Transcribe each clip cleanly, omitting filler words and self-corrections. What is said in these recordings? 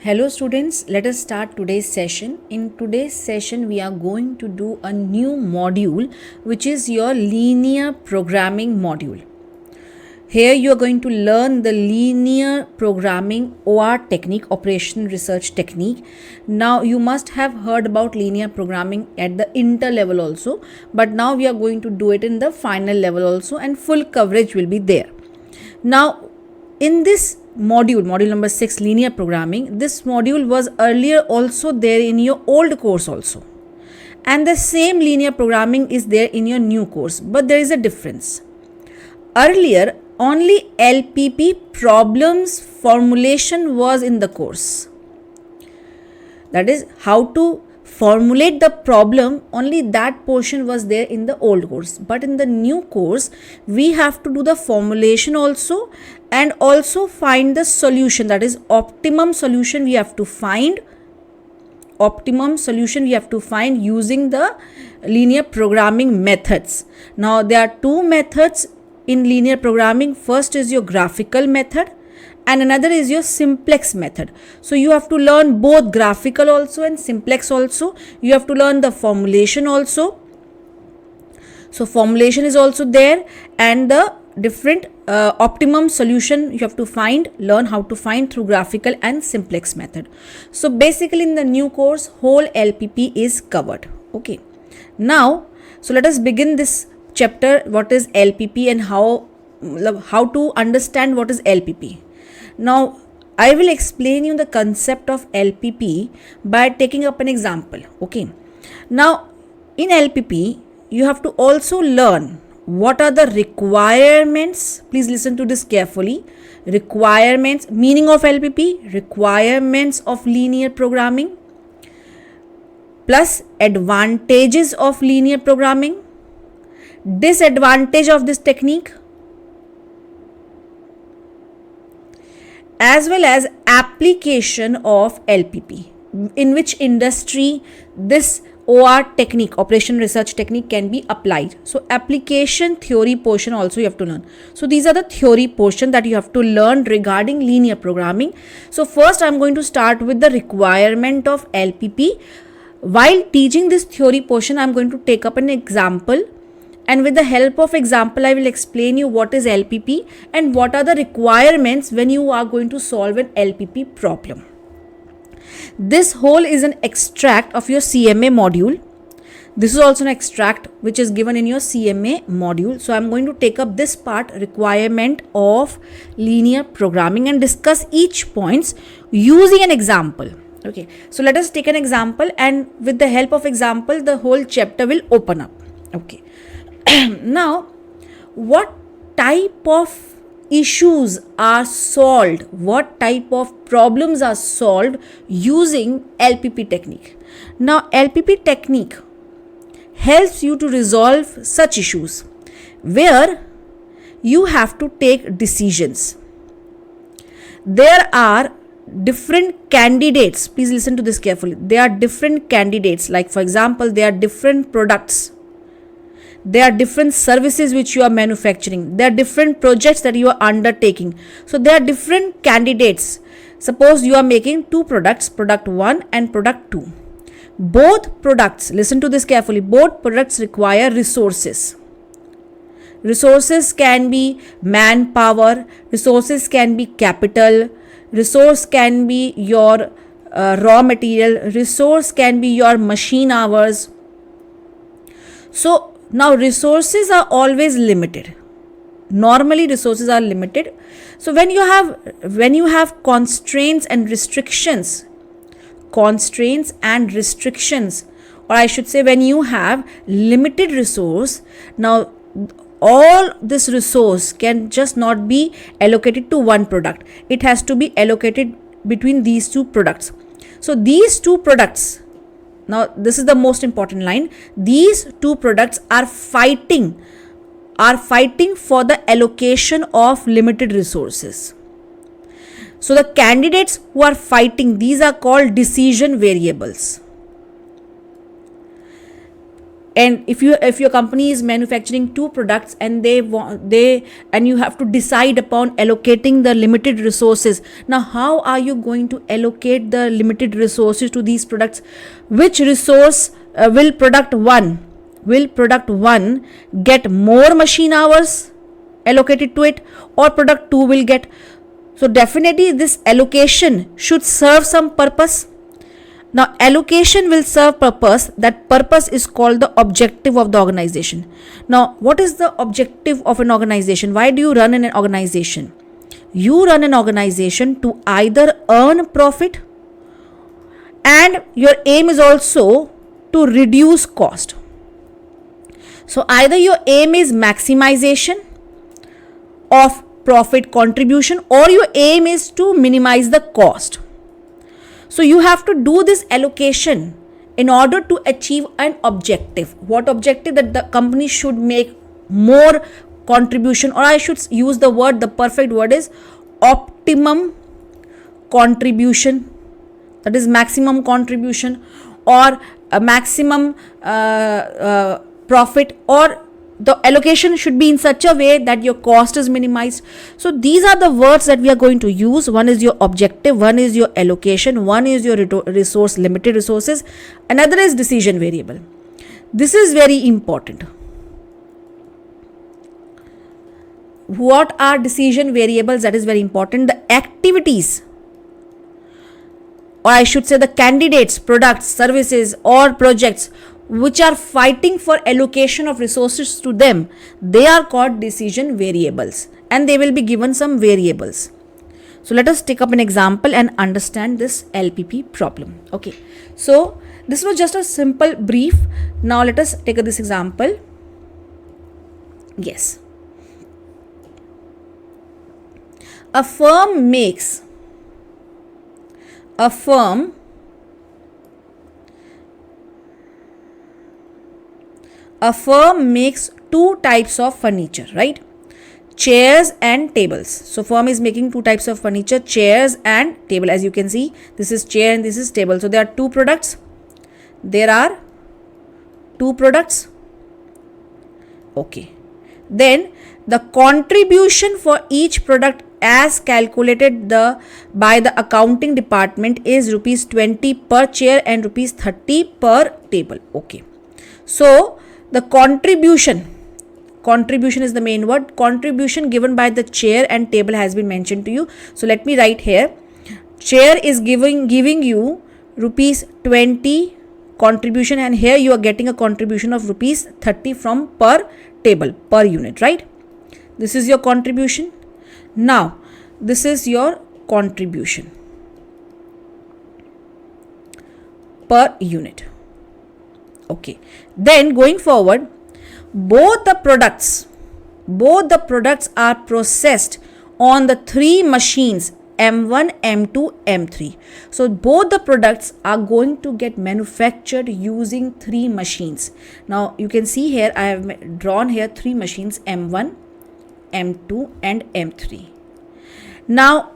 Hello students, let us start today's session. In today's session, we are going to do a new module which is your linear programming module. Here you are going to learn the linear programming OR technique, operation research technique. Now you must have heard about linear programming at the inter level also, but now we are going to do it in the final level also and full coverage will be there. Now in this module number 6, linear programming, this module was earlier also there in your old course also, and the same linear programming is there in your new course, but there is a difference. Earlier only LPP problems formulation was in the course, that is how to formulate the problem, only that portion was there in the old course. But in the new course we have to do the formulation also and also find the solution, that is optimum solution we have to find using the linear programming methods. Now there are two methods in linear programming. First is your graphical method and another is your simplex method. So you have to learn both graphical also and simplex also. You have to learn the formulation also. So formulation is also there, and the different optimum solution you have to learn how to find through graphical and simplex method. So basically in the new course whole LPP is covered. Okay, now so let us begin this chapter, what is LPP and how to understand what is LPP. Now I will explain you the concept of LPP by taking up an example. Okay, now in LPP you have to also learn what are the requirements. Please listen to this carefully. Requirements, meaning of LPP, requirements of linear programming, plus advantages of linear programming, disadvantage of this technique, as well as application of LPP, in which industry this OR technique, operation research technique, can be applied. So application theory portion also you have to learn. So these are the theory portion that you have to learn regarding linear programming. So first I am going to start with the requirement of LPP. While teaching this theory portion, I am going to take up an example, and with the help of example I will explain you what is LPP and what are the requirements when you are going to solve an LPP problem. This whole is an extract of your CMA module. This is also an extract which is given in your CMA module. So I am going to take up this part, requirement of linear programming, and discuss each points using an example. Okay, so let us take an example, and with the help of example the whole chapter will open up. Okay, now what type of issues are solved, what type of problems are solved using LPP technique. Now LPP technique helps you to resolve such issues where you have to take decisions. There are different candidates, please listen to this carefully. There are different candidates, like for example there are different products, there are different services which you are manufacturing, there are different projects that you are undertaking. So there are different candidates. Suppose you are making two products, product 1 and product 2. Both products, listen to this carefully, both products require resources. Resources can be manpower, resources can be capital, resource can be your raw material, resource can be your machine hours. So now resources are always limited. Normally resources are limited. So when you have constraints and restrictions, or I should say when you have limited resource, now all this resource can just not be allocated to one product. It has to be allocated between these two products. So these two products, now this is the most important line, these two products are fighting for the allocation of limited resources. So the candidates who are fighting, these are called decision variables. And if your company is manufacturing two products and and you have to decide upon allocating the limited resources, now how are you going to allocate the limited resources to these products? Which resource will product 1 get more machine hours allocated to it, or product 2 will get? So definitely this allocation should serve some purpose. Now allocation will serve purpose. That purpose is called the objective of the organization. Now what is the objective of an organization? Why do you run an organization? You run an organization to either earn profit, and your aim is also to reduce cost. So either your aim is maximization of profit contribution, or your aim is to minimize the cost. So you have to do this allocation in order to achieve an objective. What objective? That the company should make more contribution, or I should use the word, the perfect word is optimum contribution, that is maximum contribution, or a maximum profit, or the allocation should be in such a way that your cost is minimized. So these are the words that we are going to use. One is your objective, one is your allocation, one is your resource, limited resources, another is decision variable. This is very important. What are decision variables? That is very important. The activities, or I should say the candidates, products, services or projects which are fighting for allocation of resources to them, they are called decision variables, and they will be given some variables. So let us take up an example and understand this LPP problem. Okay, so this was just a simple brief. Now let us take this example. Yes, a firm makes two types of furniture, right? Chairs and tables. So firm is making two types of furniture, chairs and table. As you can see, this is chair and this is table. So there are two products. Okay. Then the contribution for each product as calculated by the accounting department is rupees 20 per chair and rupees 30 per table. Okay. So the contribution is the main word. Contribution given by the chair and table has been mentioned to you. So let me write here. Chair is giving you rupees 20 contribution, and here you are getting a contribution of rupees 30 from per table, per unit, right? This is your contribution. Now this is your contribution per unit. Okay, then going forward, both the products are processed on the three machines M1, M2, M3. So both the products are going to get manufactured using three machines. Now you can see here, I have drawn here three machines, M1, M2 and M3. Now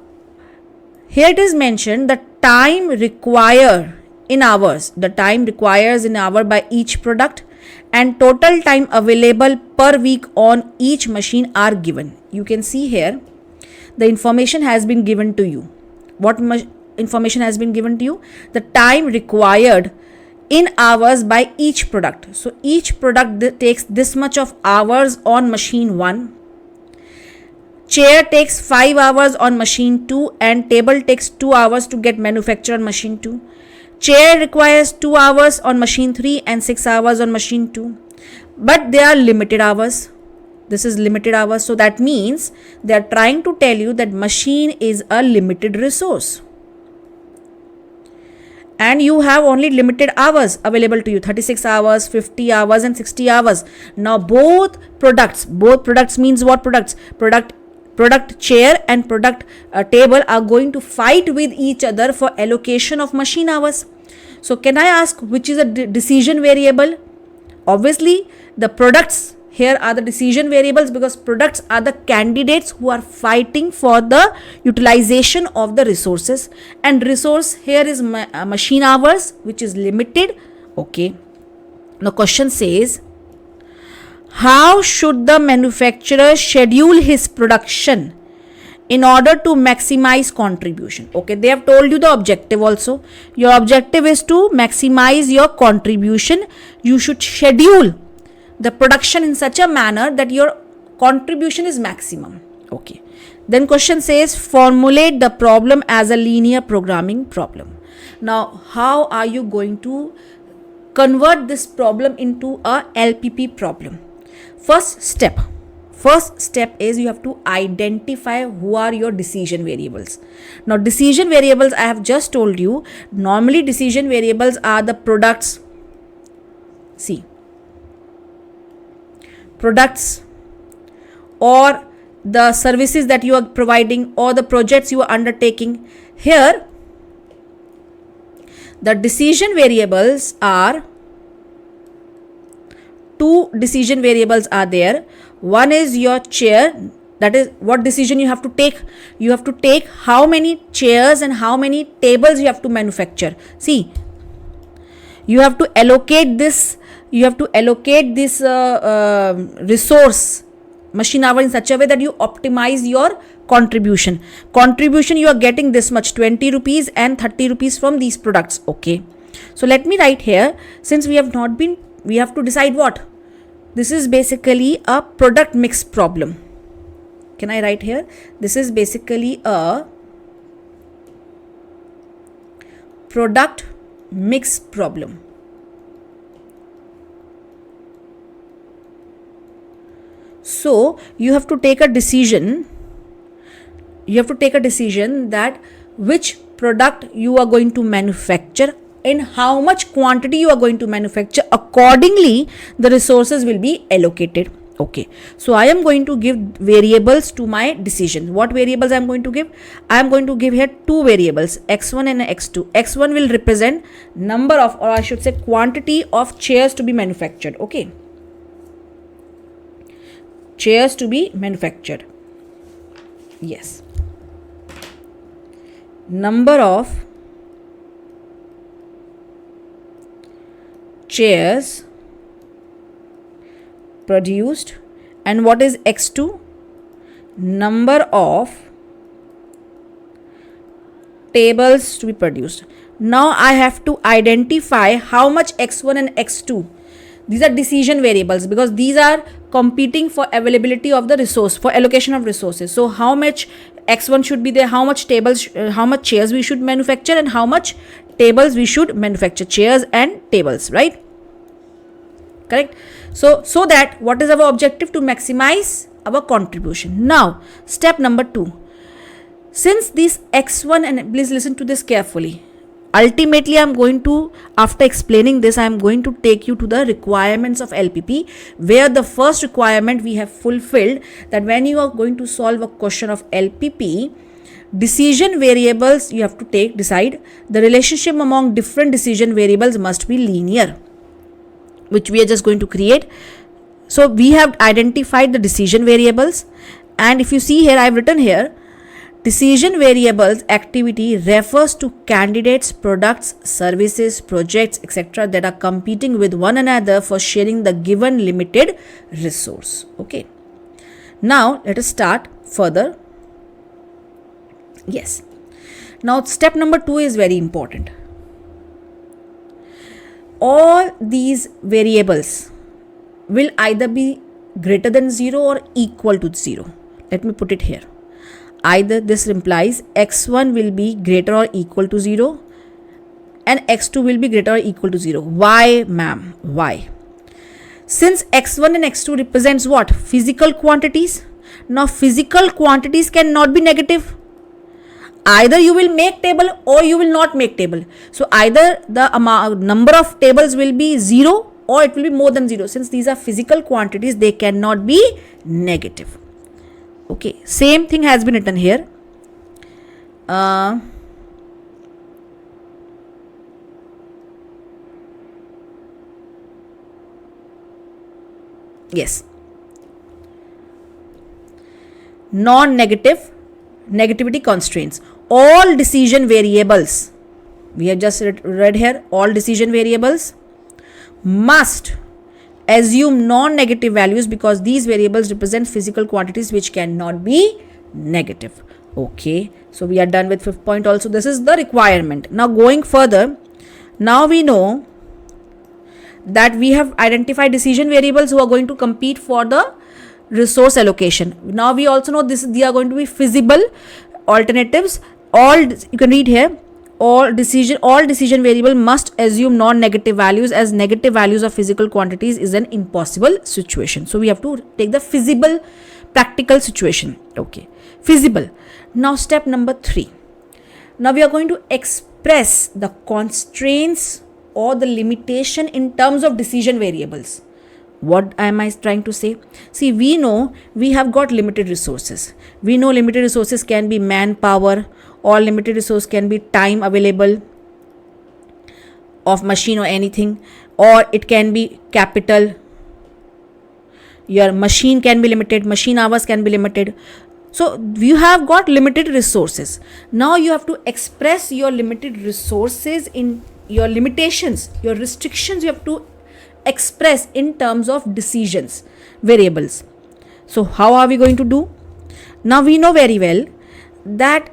here it is mentioned the time required in hours, by each product, and total time available per week on each machine are given. You can see here the information has been given to you. What information has been given to you? The time required in hours by each product. So each product takes this much of hours on machine 1. Chair takes 5 hours on machine 2, and table takes 2 hours to get manufactured on machine 2. Chair requires 2 hours on machine 3 and 6 hours on machine 2. But they are limited hours. This is limited hours. So that means they are trying to tell you that machine is a limited resource. And you have only limited hours available to you, 36 hours, 50 hours and 60 hours. Now both products means what products? Product chair and product table are going to fight with each other for allocation of machine hours. So can I ask which is a decision variable? Obviously the products here are the decision variables, because products are the candidates who are fighting for the utilization of the resources, and resource here is machine hours, which is limited. Okay. Now question says, how should the manufacturer schedule his production in order to maximize contribution? Okay, they have told you the objective also. Your objective is to maximize your contribution. You should schedule the production in such a manner that your contribution is maximum. Okay. Then question says, formulate the problem as a linear programming problem. Now, how are you going to convert this problem into a LPP problem? First step is you have to identify who are your decision variables. Now, decision variables, I have just told you, normally decision variables are the products. See, products or the services that you are providing or the projects you are undertaking. Here, the decision variables are, two decision variables are there. One is your chair, that is what decision you have to take. You have to take how many chairs and how many tables you have to manufacture. See, you have to allocate this resource, machine hour, in such a way that you optimize your contribution. You are getting this much, 20 rupees and 30 rupees from these products. Okay, so let me write here, since we have to decide what. This is basically a product mix problem. Can I write here? This is basically a product mix problem. So you have to take a decision. That which product you are going to manufacture, in how much quantity you are going to manufacture. Accordingly, the resources will be allocated. Okay, so I am going to give variables to my decision. What variables I am going to give? I am going to give here two variables, x1 and x2. x1 will represent number of, or I should say quantity of chairs to be manufactured. Okay, chairs to be manufactured. Yes, number of chairs produced. And what is x2? Number of tables to be produced. Now I have to identify how much x1 and x2. These are decision variables because these are competing for availability of the resource, for allocation of resources. So how much x1 should be there, how much tables, how much chairs we should manufacture, and how much tables we should manufacture, chairs and tables, right? Correct. So that what is our objective? To maximize our contribution. Now step number 2, since this x1, and please listen to this carefully, ultimately I am going to, after explaining this, I am going to take you to the requirements of LPP, where the first requirement we have fulfilled, that when you are going to solve a question of LPP, decision variables you have to decide the relationship among different decision variables must be linear, which we are just going to create. So we have identified the decision variables, and if you see here, I have written here, decision variables activity refers to candidates, products, services, projects, etc. that are competing with one another for sharing the given limited resource. Okay. Now let us start further. Yes. Now step number 2 is very important. All these variables will either be greater than 0 or equal to 0. Let me put it here. Either this implies x1 will be greater or equal to 0 and x2 will be greater or equal to 0. Why, ma'am? Why? Since x1 and x2 represents what? Physical quantities. Now physical quantities cannot be negative. Either you will make table or you will not make table. So either the number of tables will be 0 or it will be more than 0. Since these are physical quantities, they cannot be negative. Okay, same thing has been written here. Yes. Non-negative, negativity constraints. All decision variables, we have just read here, all decision variables must assume non-negative values because these variables represent physical quantities which cannot be negative. Okay, so we are done with fifth point also. This is the requirement. Now going further, now we know that we have identified decision variables who are going to compete for the resource allocation. Now we also know they are going to be feasible alternatives. All you can read here, all decision variable must assume non-negative values, as negative values of physical quantities is an impossible situation. So we have to take the feasible practical situation. Okay, feasible. Now step number 3. Now we are going to express the constraints or the limitation in terms of decision variables. What am I trying to say? See, we know we have got limited resources. We know limited resources can be manpower, or limited resource can be time available of machine or anything, or it can be capital. Your machine can be limited, machine hours can be limited. So you have got limited resources. Now you have to express your limited resources in your limitations, your restrictions you have to express in terms of decisions variables. So how are we going to do? Now we know very well that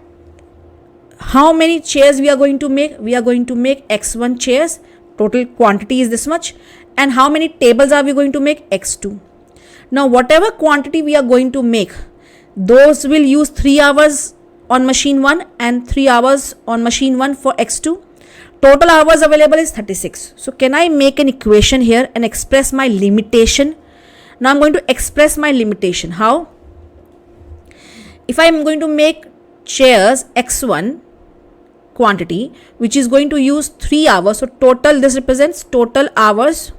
how many chairs we are going to make. We are going to make x1 chairs, total quantity is this much, and how many tables are we going to make? x2. Now whatever quantity we are going to make, those will use 3 hours on machine 1 and 3 hours on machine 1 for x2. Total hours available is 36. So can I make an equation here and express my limitation? Now I'm going to express my limitation. How? If I am going to make chairs x1 quantity which is going to use 3 hours, so total, this represents total hours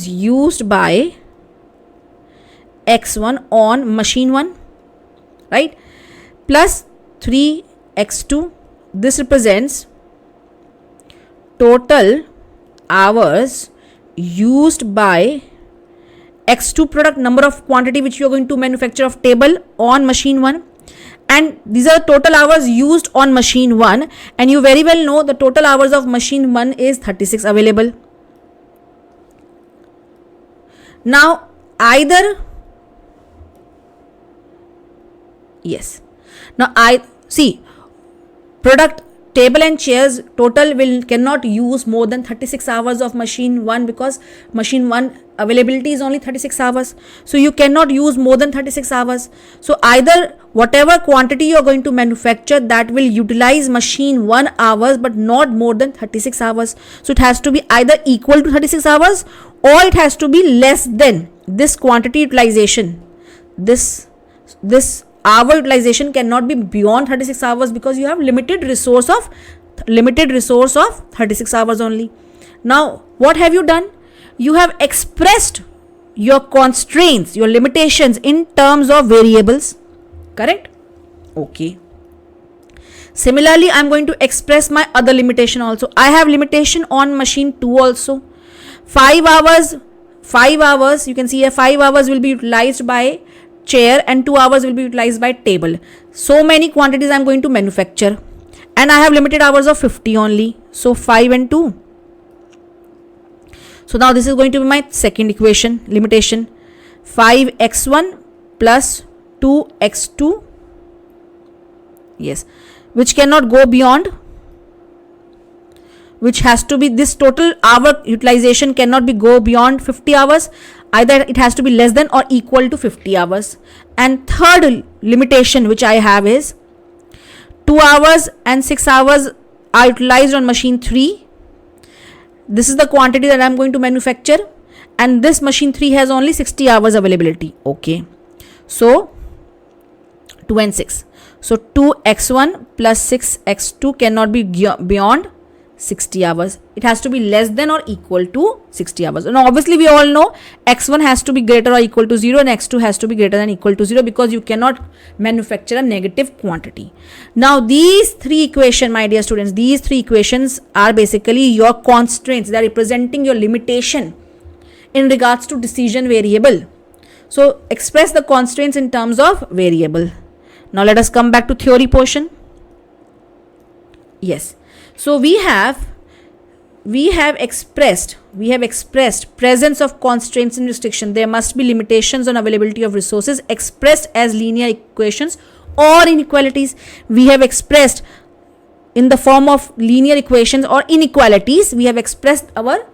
used by x1 on machine 1, right, plus 3x2. This represents total hours used by x2 product, number of quantity which you are going to manufacture of table on machine 1, and these are total hours used on machine 1, and you very well know the total hours of machine 1 is 36 available. Now either, yes, now I see product table and chairs total cannot use more than 36 hours of machine 1 because machine 1 availability is only 36 hours. So you cannot use more than 36 hours. So either whatever quantity you are going to manufacture, that will utilize machine 1 hours but not more than 36 hours. So it has to be either equal to 36 hours or it has to be less than this quantity utilization. This hour utilization cannot be beyond 36 hours because you have limited resource of 36 hours only. Now what have you done? You have expressed your constraints, your limitations in terms of variables, correct? Okay. Similarly, I am going to express my other limitation also. I have limitation on machine 2 also. 5 hours, you can see here 5 hours will be utilized by chair and 2 hours will be utilized by table. So many quantities I am going to manufacture and I have limited hours of 50 only. So 5 and 2. So now this is going to be my second equation, limitation. 5x1 plus 2x2, yes, which cannot go beyond, which has to be, this total hour utilization cannot be go beyond 50 hours. Either it has to be less than or equal to 50 hours. And third limitation which I have is 2 hours and 6 hours are utilized on machine 3. This is the quantity that I am going to manufacture, and this machine 3 has only 60 hours availability. Okay, so 2 and 6. So 2x1 plus 6x2 cannot be beyond 60 hours. It has to be less than or equal to 60 hours. And obviously we all know x1 has to be greater or equal to 0 and x2 has to be greater than equal to 0 because you cannot manufacture a negative quantity. Now these three equations, my dear students, these three equations are basically your constraints. They are representing your limitation in regards to decision variable. So express the constraints in terms of variable. Now let us come back to theory portion. Yes. So we have we have expressed presence of constraints and restriction. There must be limitations on availability of resources expressed as linear equations or inequalities. We have expressed in the form of linear equations or inequalities. We have expressed our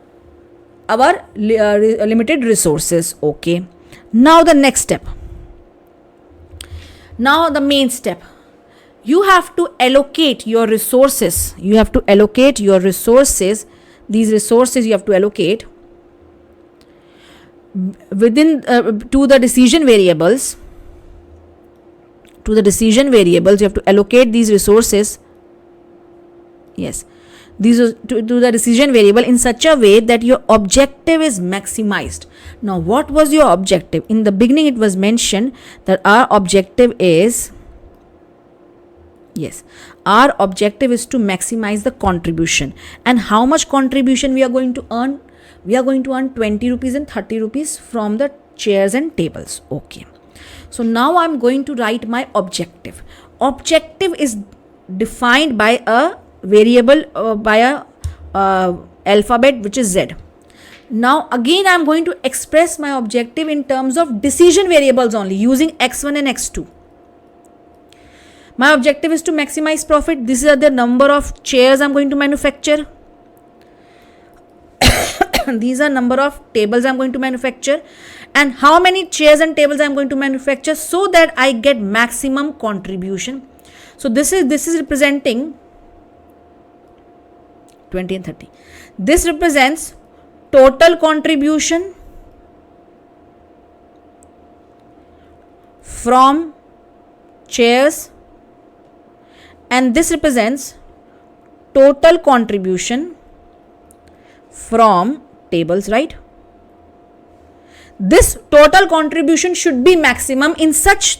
limited resources. Okay, now the next step, now the main step, you have to allocate your resources. These resources you have to allocate within to the decision variables. You have to allocate these resources, yes, these to the decision variable in such a way that your objective is maximized. Now, what was your objective? In the beginning it was mentioned that our objective is to maximize the contribution. And how much contribution we are going to earn? We are going to earn 20 rupees and 30 rupees from the chairs and tables. Okay, so now I'm going to write my objective. Objective is defined by a variable, by a alphabet which is Z. Now again I'm going to express my objective in terms of decision variables only, using x1 and x2. My objective is to maximize profit. These are the number of chairs I'm going to manufacture. These are number of tables I'm going to manufacture, and how many chairs and tables I'm going to manufacture so that I get maximum contribution. So this is representing 20 and 30. This represents total contribution from chairs, and this represents total contribution from tables, right? This total contribution should be maximum in such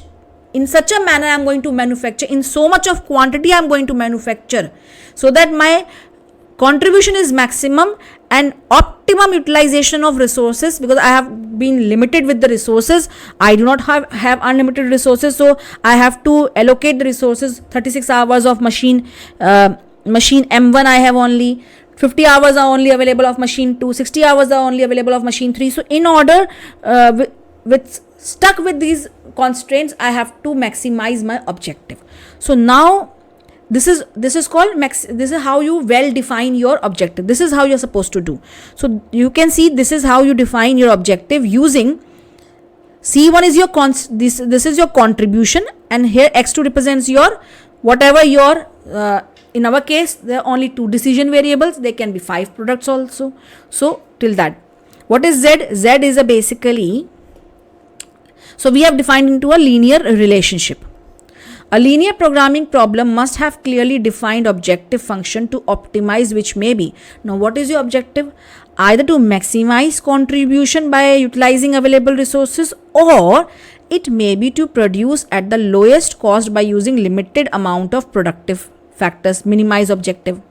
a manner. I am going to manufacture in so much of quantity. I am going to manufacture so that my contribution is maximum and optimum utilization of resources, because I have been limited with the resources. I do not have unlimited resources, so I have to allocate the resources. 36 hours of machine M1 I have only. 50 hours are only available of machine 2, 60 hours are only available of machine 3. So in order stuck with these constraints, I have to maximize my objective. So now this is called this is how you well define your objective. This is how you're supposed to do. So you can see this is how you define your objective using C1 is your this is your contribution, and here x2 represents your whatever your in our case there are only 2 decision variables. There can be 5 products also. So till that, what is Z? Z is a basically, so we have defined into a linear relationship. A linear programming problem must have clearly defined objective function to optimize, which may be. Now what is your objective? Either to maximize contribution by utilizing available resources, or it may be to produce at the lowest cost by using limited amount of productive factors. Minimize objective.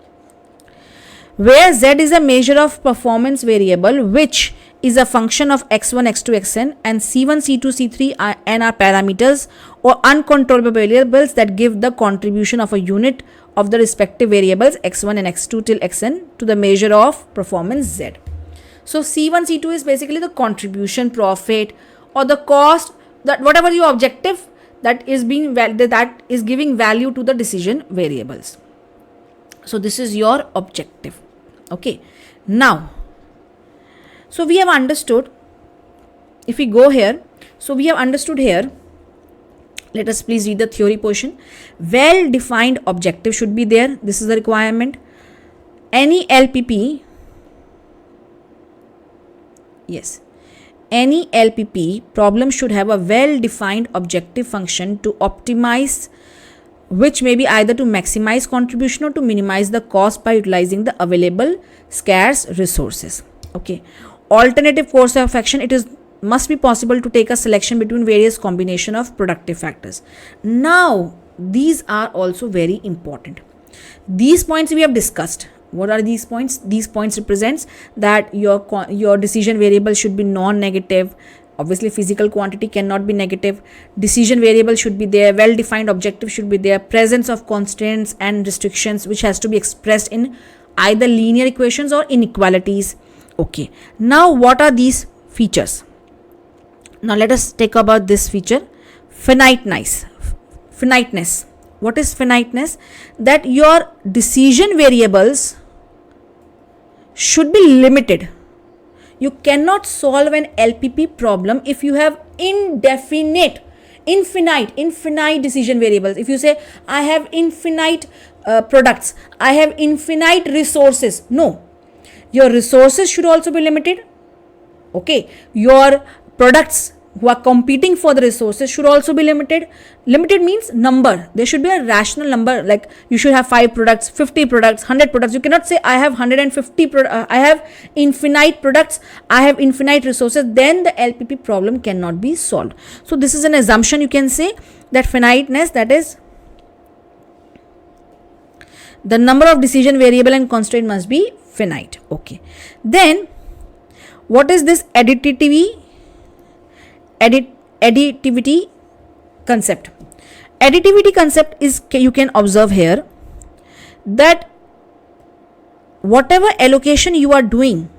Where Z is a measure of performance variable which is a function of x1, x2, xn, and c1, c2, c3 are parameters or uncontrollable variables that give the contribution of a unit of the respective variables x1 and x2 till xn to the measure of performance Z. So c1, c2 is basically the contribution, profit, or the cost, that whatever your objective that is giving value to the decision variables. So this is your objective. Okay, now so we have understood. If we go here, so we have understood here. Let us please read the theory portion. Well defined objective should be there. This is the requirement. Any LPP, yes, any LPP problem should have a well defined objective function to optimize, which may be either to maximize contribution or to minimize the cost by utilizing the available scarce resources. Okay. Alternative course of action, must be possible to take a selection between various combination of productive factors. Now these are also very important. These points we have discussed. What are these points? These points represents that your decision variable should be non-negative. Obviously physical quantity cannot be negative. Decision variable should be there. Well defined objective should be there. Presence of constraints and restrictions which has to be expressed in either linear equations or inequalities. Okay, now what are these features? Now let us take about this feature, finiteness. What is finiteness? That your decision variables should be limited. You cannot solve an LPP problem if you have infinite decision variables. If you say I have infinite products, I have infinite resources, no, your resources should also be limited. Okay, your products who are competing for the resources should also be limited. Limited means number. There should be a rational number, like you should have 5 products, 50 products, 100 products. You cannot say I have 150 I have infinite products, I have infinite resources, then the LPP problem cannot be solved. So this is an assumption, you can say, that finiteness, that is the number of decision variable and constraint must be finite. Okay, then what is this additivity concept? Additivity concept is, you can observe here that whatever allocation you are doing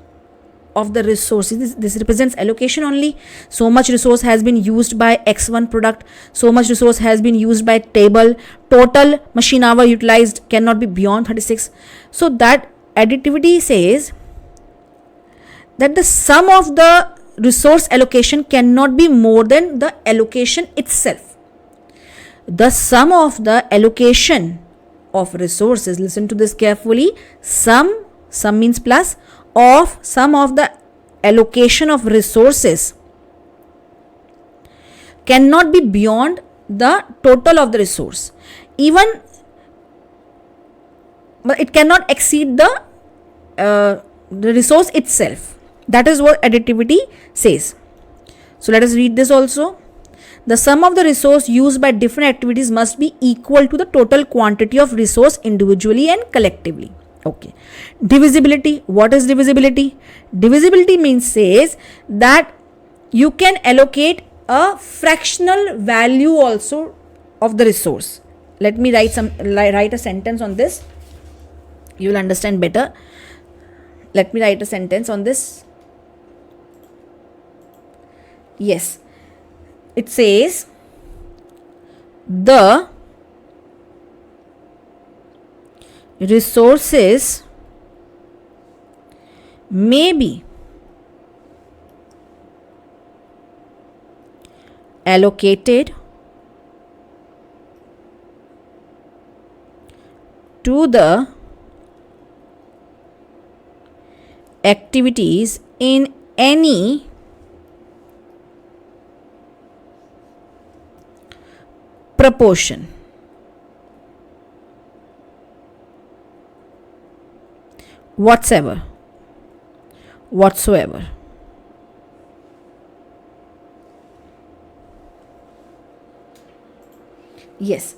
of the resources, this represents allocation only. So much resource has been used by X1 product, so much resource has been used by table, total machine hour utilized cannot be beyond 36. So that additivity says that the sum of the resource allocation cannot be more than the allocation itself. The sum of the allocation of resources, listen to this carefully, sum means plus, of sum of the allocation of resources cannot be beyond the total of the resource, but it cannot exceed the resource itself. That is what additivity says. So let us read this also. The sum of the resource used by different activities must be equal to the total quantity of resource individually and collectively. Okay. Divisibility. What is divisibility? Divisibility means says that you can allocate a fractional value also of the resource. Let me write a sentence on this. You will understand better. Let me write a sentence on this. Yes, it says the resources may be allocated to the activities in any proportion whatsoever. Yes,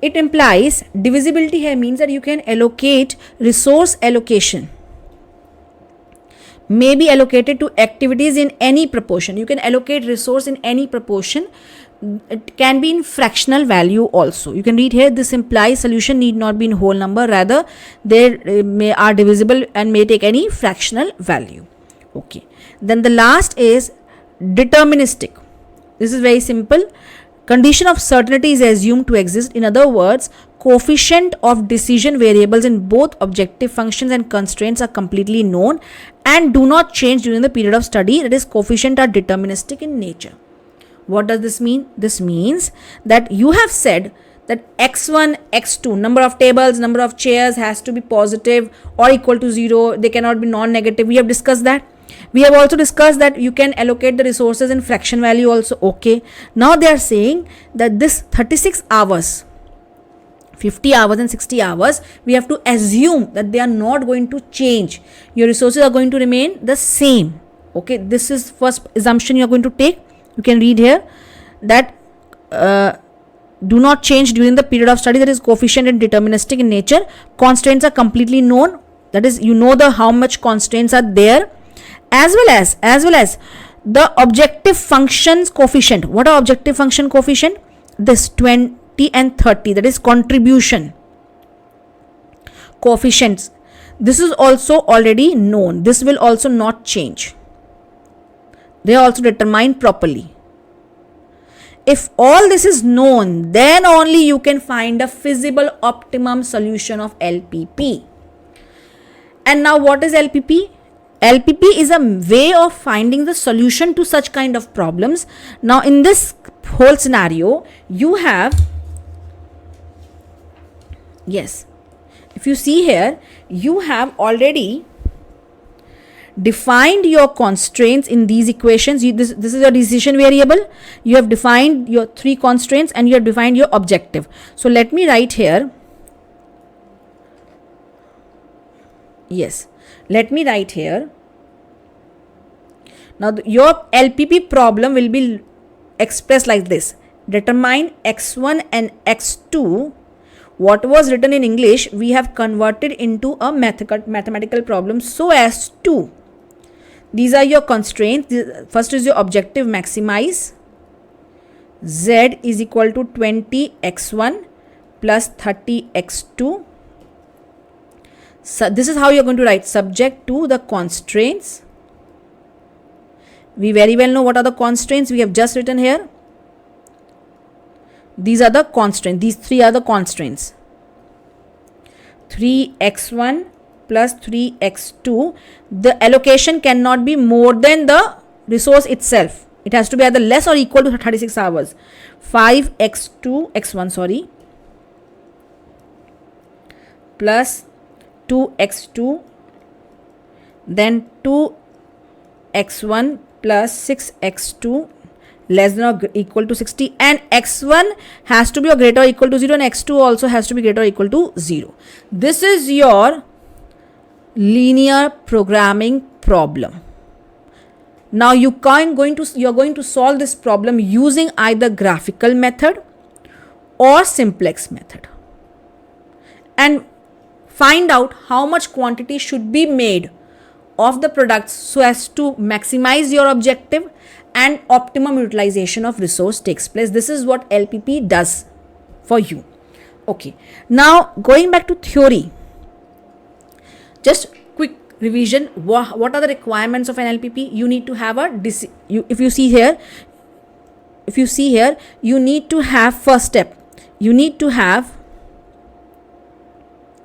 it implies divisibility here means that you can allocate resource allocation may be allocated to activities in any proportion. You can allocate resource in any proportion. It can be in fractional value also. You can read here, this implies solution need not be in whole number, rather they are divisible and may take any fractional value. Okay, then the last is deterministic. This is very simple. Condition of certainty is assumed to exist. In other words, coefficient of decision variables in both objective functions and constraints are completely known and do not change during the period of study. That is, coefficient are deterministic in nature. What does this mean? This means that you have said that x1, x2, number of tables, number of chairs has to be positive or equal to 0. They cannot be non-negative. We have discussed that. We have also discussed that you can allocate the resources in fraction value also. Okay. Now they are saying that this 36 hours, 50 hours and 60 hours, we have to assume that they are not going to change. Your resources are going to remain the same. Okay. This is first assumption you are going to take. You can read here that do not change during the period of study. That is, coefficient and deterministic in nature. Constraints are completely known. That is, you know how much constraints are there, as well as the objective functions coefficient. What are objective function coefficient? This 20 and 30. That is contribution coefficients. This is also already known. This will also not change. They are also determined properly. If all this is known, then only you can find a feasible optimum solution of LPP. And now what is LPP? LPP is a way of finding the solution to such kind of problems. Now in this whole scenario, you have, yes, if you see here, you have already defined your constraints in these equations. This is your decision variable. You have defined your 3 constraints and you have defined your objective. So let me write here. Yes, let me write here. Now your LPP problem will be expressed like this. Determine x1 and x2. What was written in English, we have converted into a mathematical problem so as to, these are your constraints. First is your objective, maximize z is equal to 20x1 plus 30x2. So this is how you are going to write, subject to the constraints. We very well know what are the constraints. We have just written here. These are the constraints. These 3 are the constraints. 3x1 plus 3x2. The allocation cannot be more than the resource itself. It has to be either less or equal to 36 hours. 5x1 plus 2x2, then 2x1 plus 6x2 less than or equal to 60, and x1 has to be greater or equal to 0 and x2 also has to be greater or equal to 0. This is your linear programming problem. Now you're going to solve this problem using either graphical method or simplex method, and find out how much quantity should be made of the products so as to maximize your objective and optimum utilization of resource takes place. This is what LPP does for you. Okay, now going back to theory, just quick revision. What are the requirements of an LPP? You need to have if you see here, you need to have, first step, you need to have,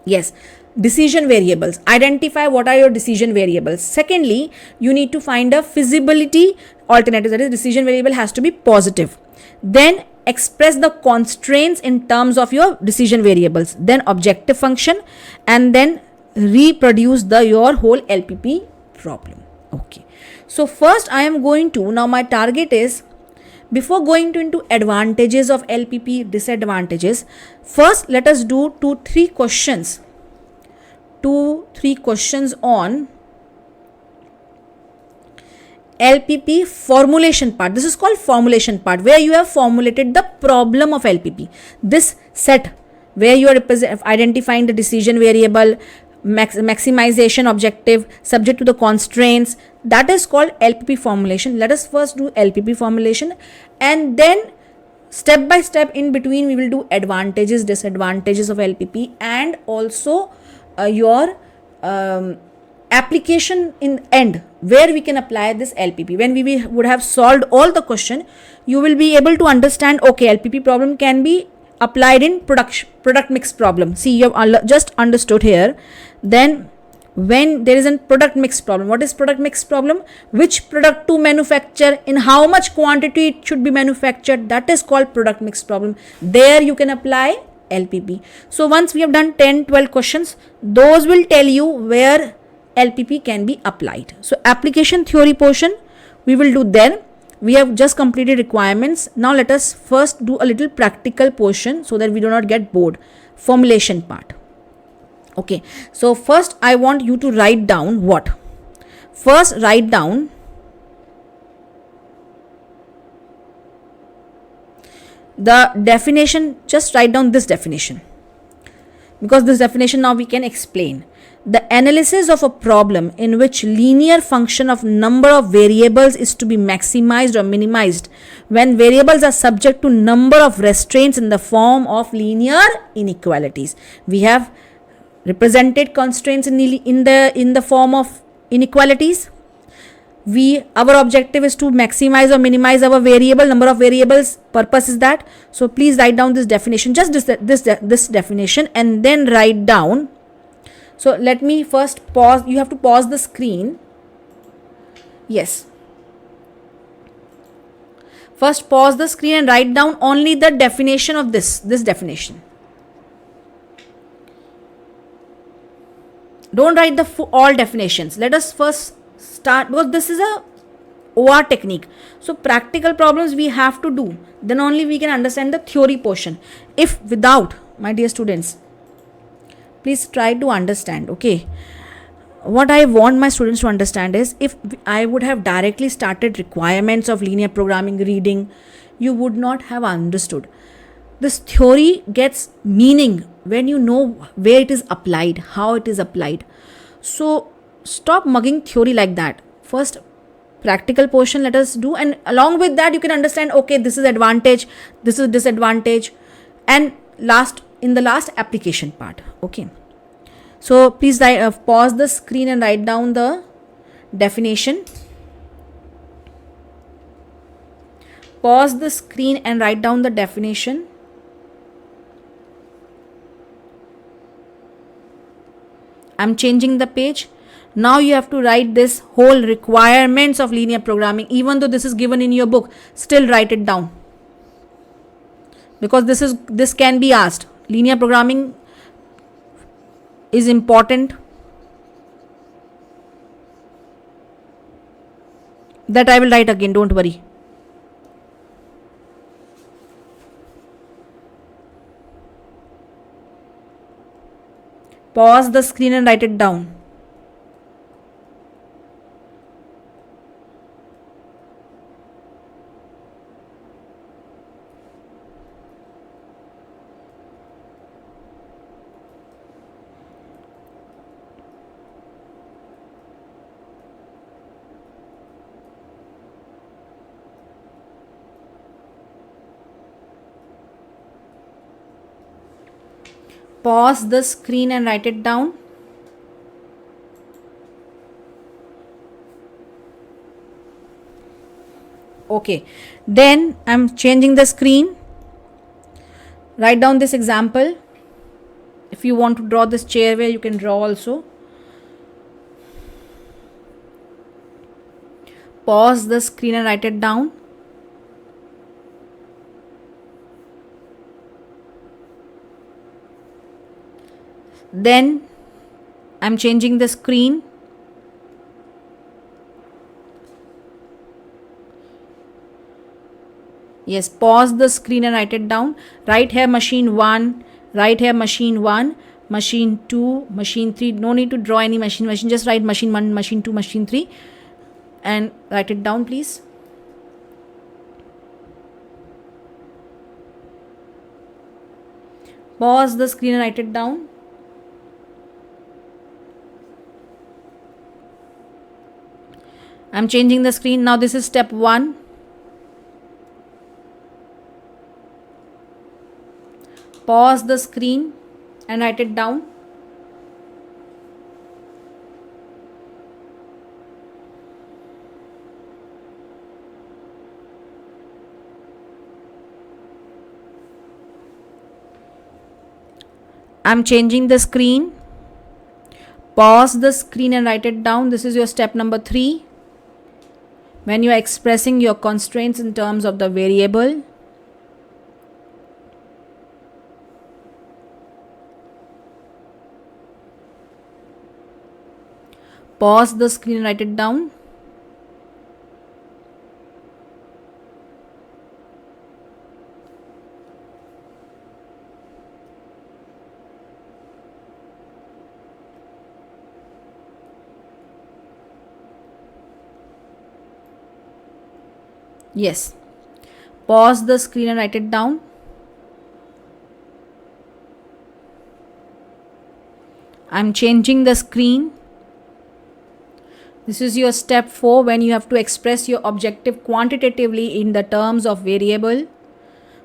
yes, decision variables. Identify what are your decision variables. Secondly, you need to find a feasibility alternative, that is decision variable has to be positive. Then express the constraints in terms of your decision variables, then objective function, and then reproduce your whole LPP problem. Okay, so first I am going to, now my target is, before going into advantages of LPP, disadvantages, first let us do 2-3 questions on LPP formulation part. This is called formulation part, where you have formulated the problem of LPP. This set where you are identifying the decision variable, maximization objective, subject to the constraints, that is called LPP formulation. Let us first do LPP formulation, and then step by step in between we will do advantages, disadvantages of LPP, and also your application in end, where we can apply this LPP. When we would have solved all the question, you will be able to understand, okay, LPP problem can be applied in product mix problem. See, you have just understood here. Then when there is a product mix problem, what is product mix problem? Which product to manufacture, in how much quantity it should be manufactured, that is called product mix problem. There you can apply LPP. So once we have done 10-12 questions, those will tell you where LPP can be applied. So application theory portion we will do then. We have just completed requirements. Now let us first do a little practical portion so that we do not get bored. Formulation part. Okay, so first I want you to write down what? First write down the definition. Just write down this definition, because this definition now we can explain. The analysis of a problem in which linear function of number of variables is to be maximized or minimized when variables are subject to number of restraints in the form of linear inequalities. We have represented constraints in the form of inequalities. Our objective is to maximize or minimize our variable number of variables. Purpose is that. So please write down this definition, just this definition, and then write down. So let me first pause. You have to pause the screen. Yes. First pause the screen and write down only the definition of this definition. Don't write the all definitions. Let us first start, because this is a OR technique. So practical problems we have to do. Then only we can understand the theory portion. If without, my dear students, please try to understand. Okay. What I want my students to understand is, if I would have directly started requirements of linear programming reading, you would not have understood. This theory gets meaning when you know where it is applied, how it is applied. So stop mugging theory like that. First, practical portion let us do, and along with that you can understand, okay, this is advantage, this is disadvantage, and in the last application part. Okay. So please pause the screen and write down the definition. Pause the screen and write down the definition. I'm changing the page. Now you have to write this whole requirements of linear programming. Even though this is given in your book, still write it down, because this can be asked. Linear programming is important. That I will write again, don't worry. Pause the screen and write it down. Pause the screen and write it down. Okay, then I'm changing the screen. Write down this example. If you want to draw this chair where, you can draw also. Pause the screen and write it down. Then I'm changing the screen. Yes, pause the screen and write it down. Write here machine 1, write here machine 1, machine 2, machine 3. No need to draw any machine, just write machine 1, machine 2, machine 3 and write it down, please. Pause the screen and write it down. I'm changing the screen. Now this is step 1. Pause the screen and write it down. I'm changing the screen. Pause the screen and write it down. This is your step number 3. When you are expressing your constraints in terms of the variable. Pause the screen and write it down. Yes. Pause the screen and write it down. I'm changing the screen. This is your step 4, when you have to express your objective quantitatively in the terms of variable.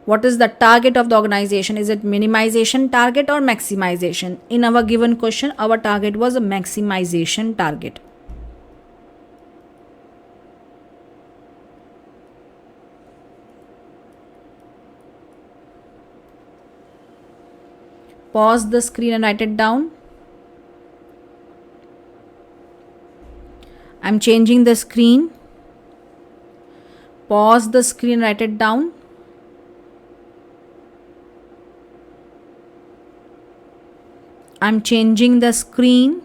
What is the target of the organization? Is it minimization target or maximization? In our given question, our target was a maximization target. Pause the screen and write it down. I'm changing the screen. Pause the screen, write it down. I'm changing the screen.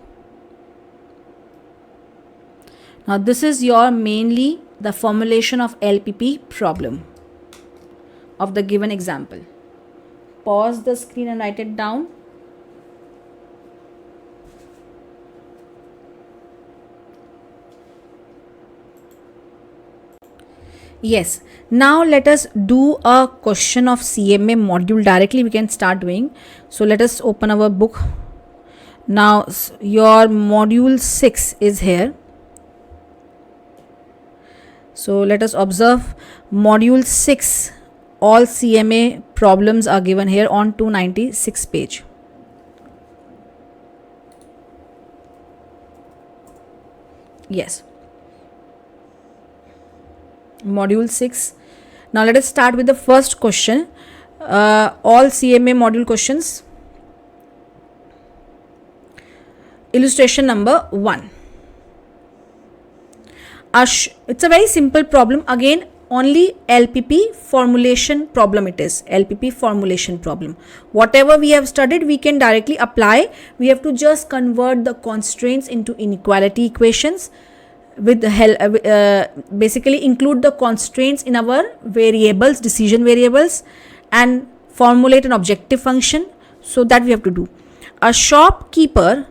Now this is your mainly the formulation of LPP problem of the given example. Pause the screen and write it down. Yes, now let us do a question of CMA module directly. We can start doing. So let us open our book. Now your module 6 is here. So let us observe module 6. All CMA problems are given here on 296 page. Yes. Module 6. Now let us start with the first question. All CMA module questions. Illustration number 1. It's a very simple problem. Again, only LPP formulation problem it is. LPP formulation problem. Whatever we have studied, we can directly apply. We have to just convert the constraints into inequality equations. With the help, basically include the constraints in our variables, decision variables, and formulate an objective function. So that we have to do. A shopkeeper,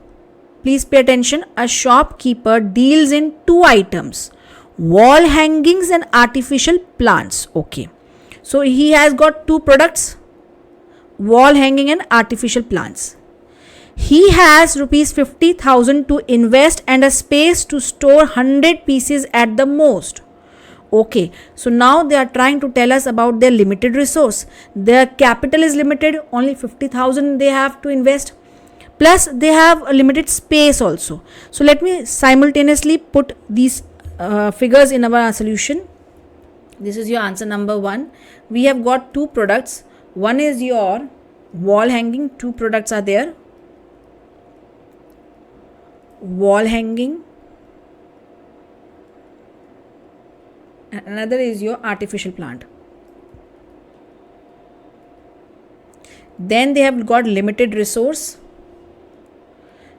please pay attention, a shopkeeper deals in 2 items, wall hangings and artificial plants. Okay, so he has got 2 products, wall hanging and artificial plants. He has rupees 50,000 to invest and a space to store 100 pieces at the most. Okay, so now they are trying to tell us about their limited resource. Their capital is limited, only 50,000 they have to invest. Plus they have a limited space also. So let me simultaneously put these figures in our solution. This is your answer number 1. We have got 2 products. One is your wall hanging. 2 products are there. Wall hanging. And another is your artificial plant. Then they have got limited resource.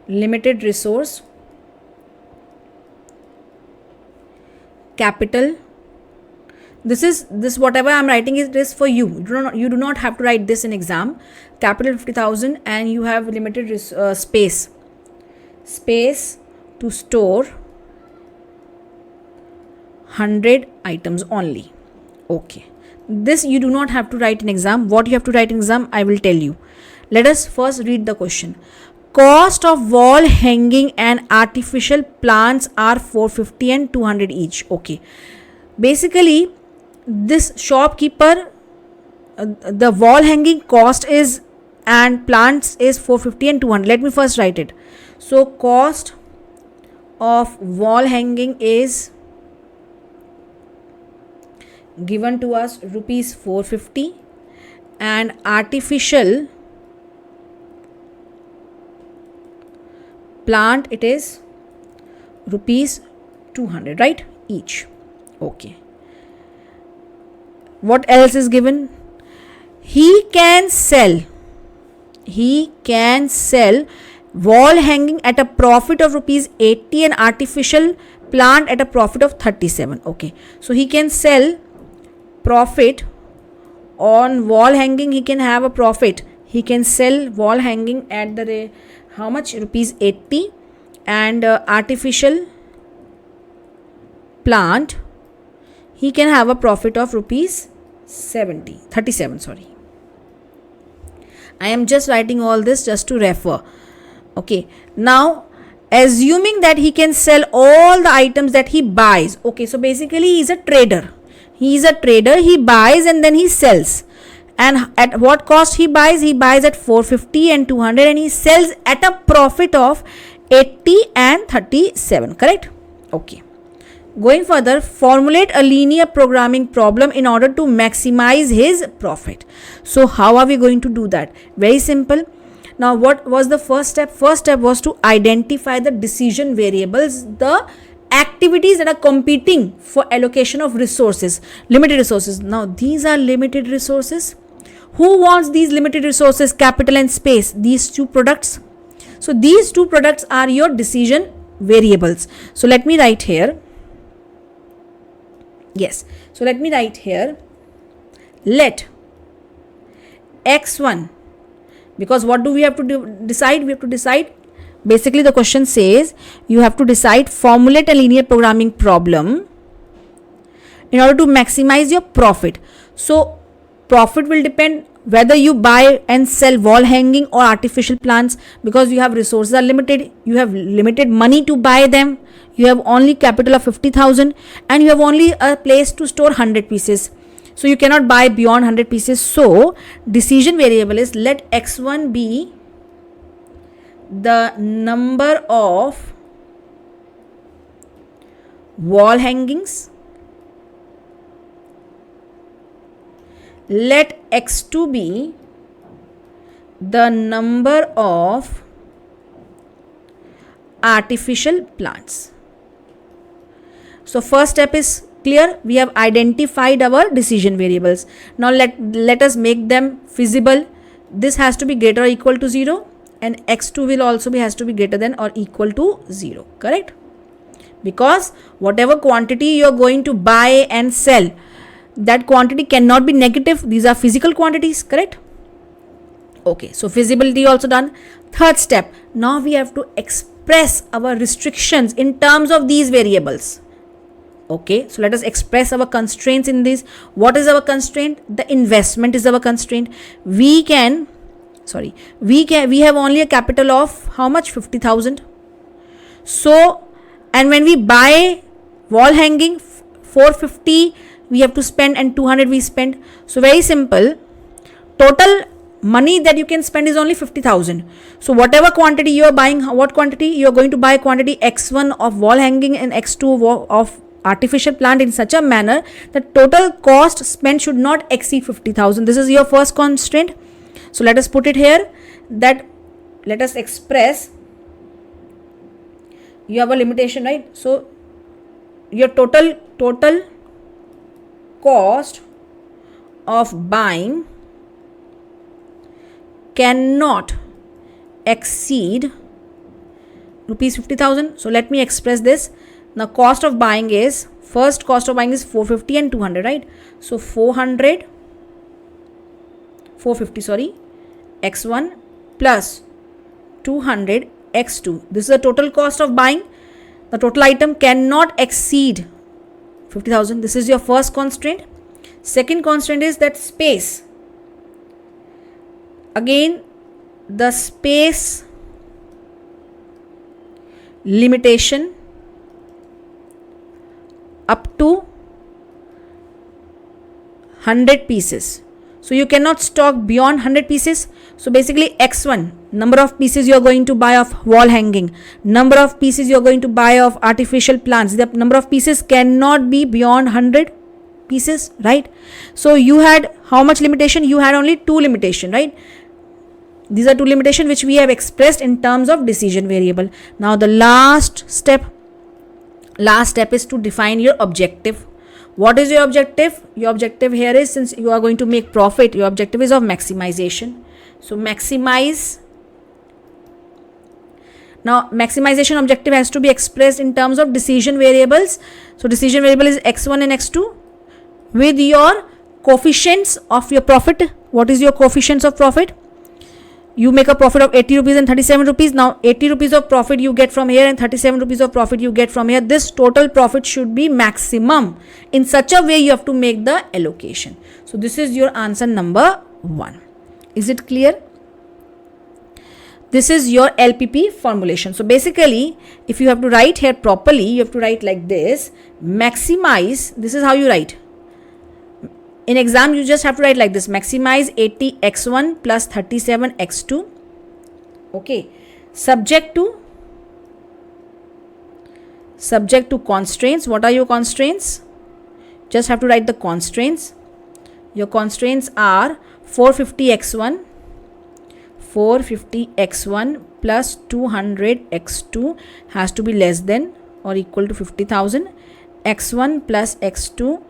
Limited resource. Capital. This whatever I am writing is for you. You do not have to write this in exam. Capital 50,000 and you have limited space. Space to store 100 items only. Okay. This you do not have to write in exam. What you have to write in exam, I will tell you. Let us first read the question. Cost of wall hanging and artificial plants are 450 and 200 each. Okay. Basically, this shopkeeper, the wall hanging cost is and plants is 450 and 200. Let me first write it. So cost of wall hanging is given to us rupees 450 and artificial plant it is rupees 200, right, each. Okay. What else is given? He can sell wall hanging at a profit of rupees 80 and artificial plant at a profit of 37. Okay, so he can sell profit on wall hanging. He can have a profit. He can sell wall hanging at the how much? Rupees 80 and artificial plant he can have a profit of rupees 37. Sorry, I am just writing all this just to refer. Okay, now assuming that he can sell all the items that he buys. Okay, so basically he is a trader. He buys and then he sells. And at what cost he buys? He buys at 450 and 200, and he sells at a profit of 80 and 37, correct? Okay. Going further, formulate a linear programming problem in order to maximize his profit. So how are we going to do that? Very simple. Now what was the first step? First step was to identify the decision variables, the activities that are competing for allocation of resources, limited resources. Now these are limited resources. Who wants these limited resources? Capital and space, these two products. So these two products are your decision variables. So let me write here. Yes. So let me write here. Let x1, because what do we have to decide? We have to decide. Basically the question says you have to decide, formulate a linear programming problem in order to maximize your profit. So profit will depend whether you buy and sell wall hanging or artificial plants, because you have resources are limited, you have limited money to buy them, you have only capital of 50,000, and you have only a place to store 100 pieces. So you cannot buy beyond 100 pieces. So decision variable is let x1 be the number of wall hangings, let x2 be the number of artificial plants. So first step is clear. We have identified our decision variables. Now let us make them feasible. This has to be greater or equal to 0, and x2 will also has to be greater than or equal to 0, correct? Because whatever quantity you are going to buy and sell, that quantity cannot be negative. These are physical quantities, correct? Okay, so feasibility also done. Third step, now we have to express our restrictions in terms of these variables. Okay, so let us express our constraints in this. What is our constraint? The investment is our constraint. We have only a capital of how much? 50,000. So, and when we buy wall hanging, 450 we have to spend and 200 we spend. So very simple, total money that you can spend is only 50,000. So whatever quantity you are buying, what quantity you are going to buy? Quantity x1 of wall hanging and x2 of artificial plant in such a manner that total cost spent should not exceed 50,000. This is your first constraint. So let us put it here, that let us express, you have a limitation, right? So your total cost of buying cannot exceed rupees 50,000. So let me express this. Now cost of buying is, first cost of buying is 450 and 200, right? So 450 x1 plus 200 x2. This is the total cost of buying. The total item cannot exceed 50,000. This is your first constraint. Second constraint is that space. Again, the space limitation up to 100 pieces. So you cannot stock beyond 100 pieces. So basically x1, number of pieces you are going to buy of wall hanging, number of pieces you are going to buy of artificial plants, the number of pieces cannot be beyond 100 pieces, right? So you had how much limitation? You had only 2 limitation, right? These are 2 limitation which we have expressed in terms of decision variable. Now the last step is to define your objective. What is your objective? Your objective here is, since you are going to make profit, your objective is of maximization. So maximize. Now maximization objective has to be expressed in terms of decision variables. So decision variable is x1 and x2 with your coefficients of your profit. What is your coefficients of profit? You make a profit of 80 rupees and 37 rupees. Now 80 rupees of profit you get from here and 37 rupees of profit you get from here. This total profit should be maximum. In such a way you have to make the allocation. So this is your answer number 1. Is it clear? This is your LPP formulation. So basically, if you have to write here properly, you have to write like this. Maximize, this is how you write. In exam, you just have to write like this: maximize 80x1 plus 37x2. Okay, subject to constraints. What are your constraints? Just have to write the constraints. Your constraints are 450x1 plus 200x2 has to be less than or equal to 50,000. x1 plus x2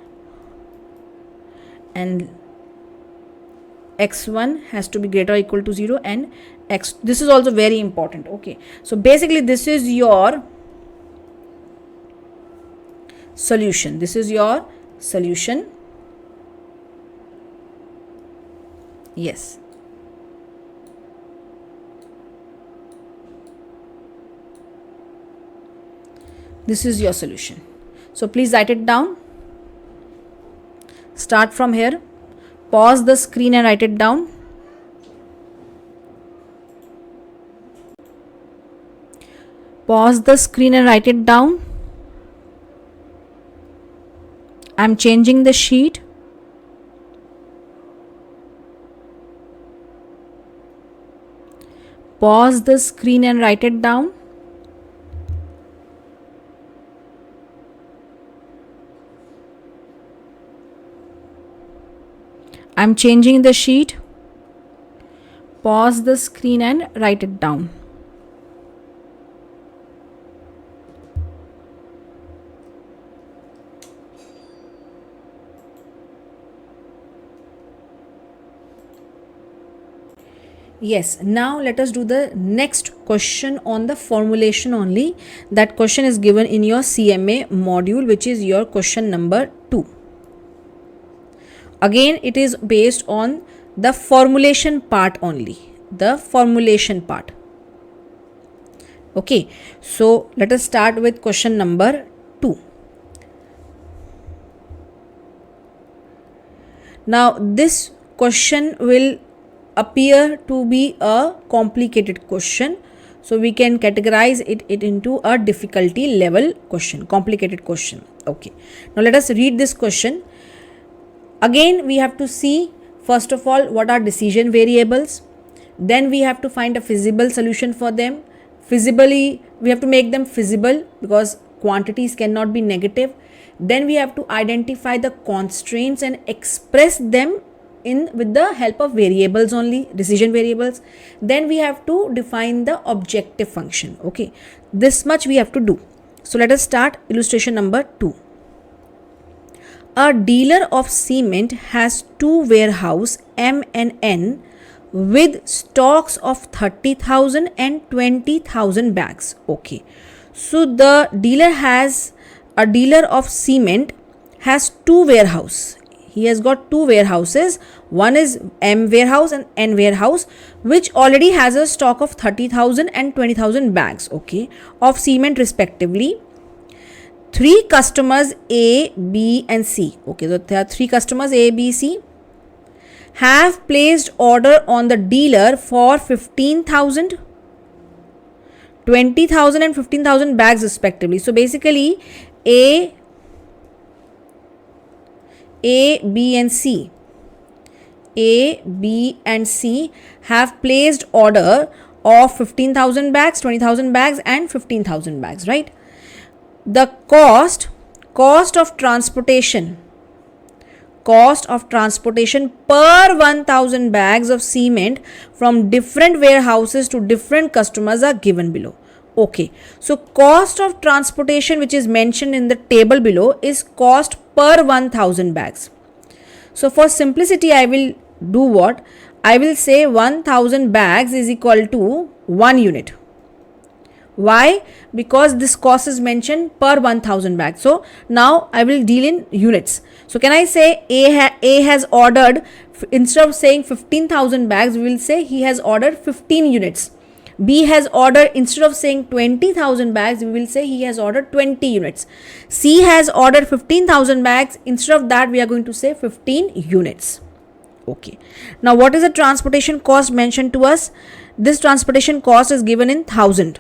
and x1 has to be greater or equal to 0, and x, this is also very important. Okay, so basically this is your solution. This is your solution. Yes. This is your solution. So please write it down. Start from here. Pause the screen and write it down. Pause the screen and write it down. I'm changing the sheet. Pause the screen and write it down. I'm changing the sheet. Pause the screen and write it down. Yes, now let us do the next question on the formulation only. That question is given in your CMA module, which is your question number 2. Again, it is based on the formulation part only. The formulation part. Okay, so let us start with question number 2. Now, this question will appear to be a complicated question, so we can categorize it into a difficulty level question, complicated question. Okay, now let us read this question. Again, we have to see first of all what are decision variables, then we have to find a feasible solution for them. Feasibly, we have to make them feasible because quantities cannot be negative. Then we have to identify the constraints and express them with the help of variables only, decision variables. Then we have to define the objective function. Okay, this much we have to do. So let us start illustration number 2. A dealer of cement has 2 warehouses M and N with stocks of 30,000 and 20,000 bags. Okay, so the a dealer of cement has 2 warehouses. He has got 2 warehouses. One is M warehouse and N warehouse, which already has a stock of 30,000 and 20,000 bags, okay, of cement respectively. 3 customers A, B and C. Okay, so there are 3 customers A, B, C have placed order on the dealer for 15,000, 20,000 and 15,000 bags respectively. So basically A, B and C have placed order of 15,000 bags, 20,000 bags and 15,000 bags, right? The cost of transportation per 1,000 bags of cement from different warehouses to different customers are given below. Okay, so cost of transportation, which is mentioned in the table below, is cost per 1,000 bags. So for simplicity, I will do what? I will say 1,000 bags is equal to 1 unit. Why? Because this cost is mentioned per 1,000 bags. So now I will deal in units. So can I say A has ordered, instead of saying 15,000 bags, we will say he has ordered 15 units. B has ordered, instead of saying 20,000 bags, we will say he has ordered 20 units. C has ordered 15,000 bags. Instead of that, we are going to say 15 units. Okay. Now, what is the transportation cost mentioned to us? This transportation cost is given in 1,000.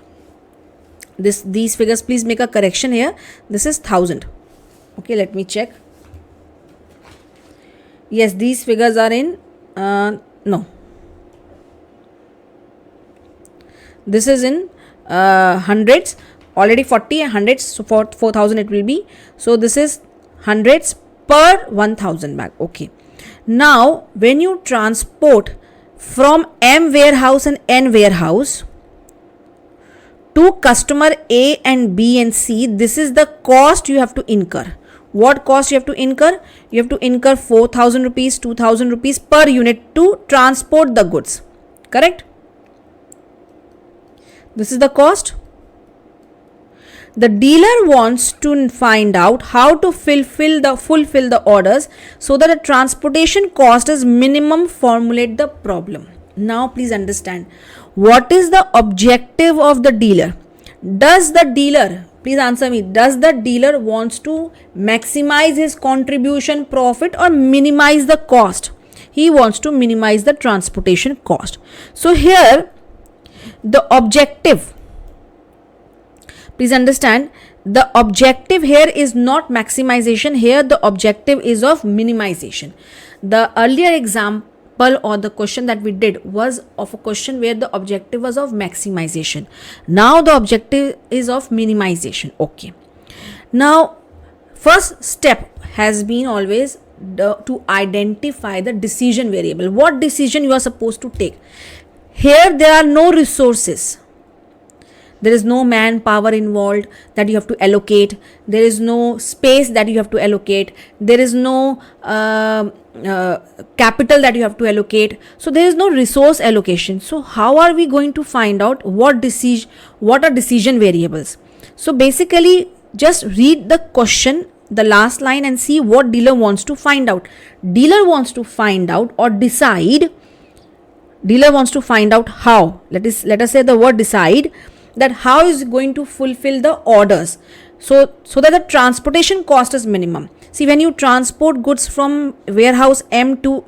These figures, please make a correction here. This is 1,000. Okay, let me check. Yes, these figures are in, no, this is in hundreds, already 40 and hundreds, so for 4000 it will be. So this is hundreds per 1000 bag. Okay, now when you transport from M warehouse and N warehouse to customer A and B and C, this is the cost you have to incur. What cost you have to incur? You have to incur 4000 rupees, 2000 rupees per unit to transport the goods. Correct? This is the cost. The dealer wants to find out how to fulfill the orders so that the transportation cost is minimum. Formulate the problem. Now please understand, what is the objective of the dealer? Does the dealer, please answer me, does the dealer wants to maximize his contribution profit or minimize the cost? He wants to minimize the transportation cost. So here the objective, please understand, the objective here is not maximization. Here the objective is of minimization. The earlier example or the question that we did was of a question where the objective was of maximization. Now the objective is of minimization. Okay, now first step has been always to identify the decision variable. What decision you are supposed to take? Here there are no resources, there is no manpower involved that you have to allocate, there is no space that you have to allocate, there is no capital that you have to allocate, so there is no resource allocation. So how are we going to find out what are decision variables? So basically just read the question, the last line, and see what dealer wants to find out. Dealer wants to find out or decide, dealer wants to find out how, let us say the word decide, that how is going to fulfill the orders so that the transportation cost is minimum. See, when you transport goods from warehouse M to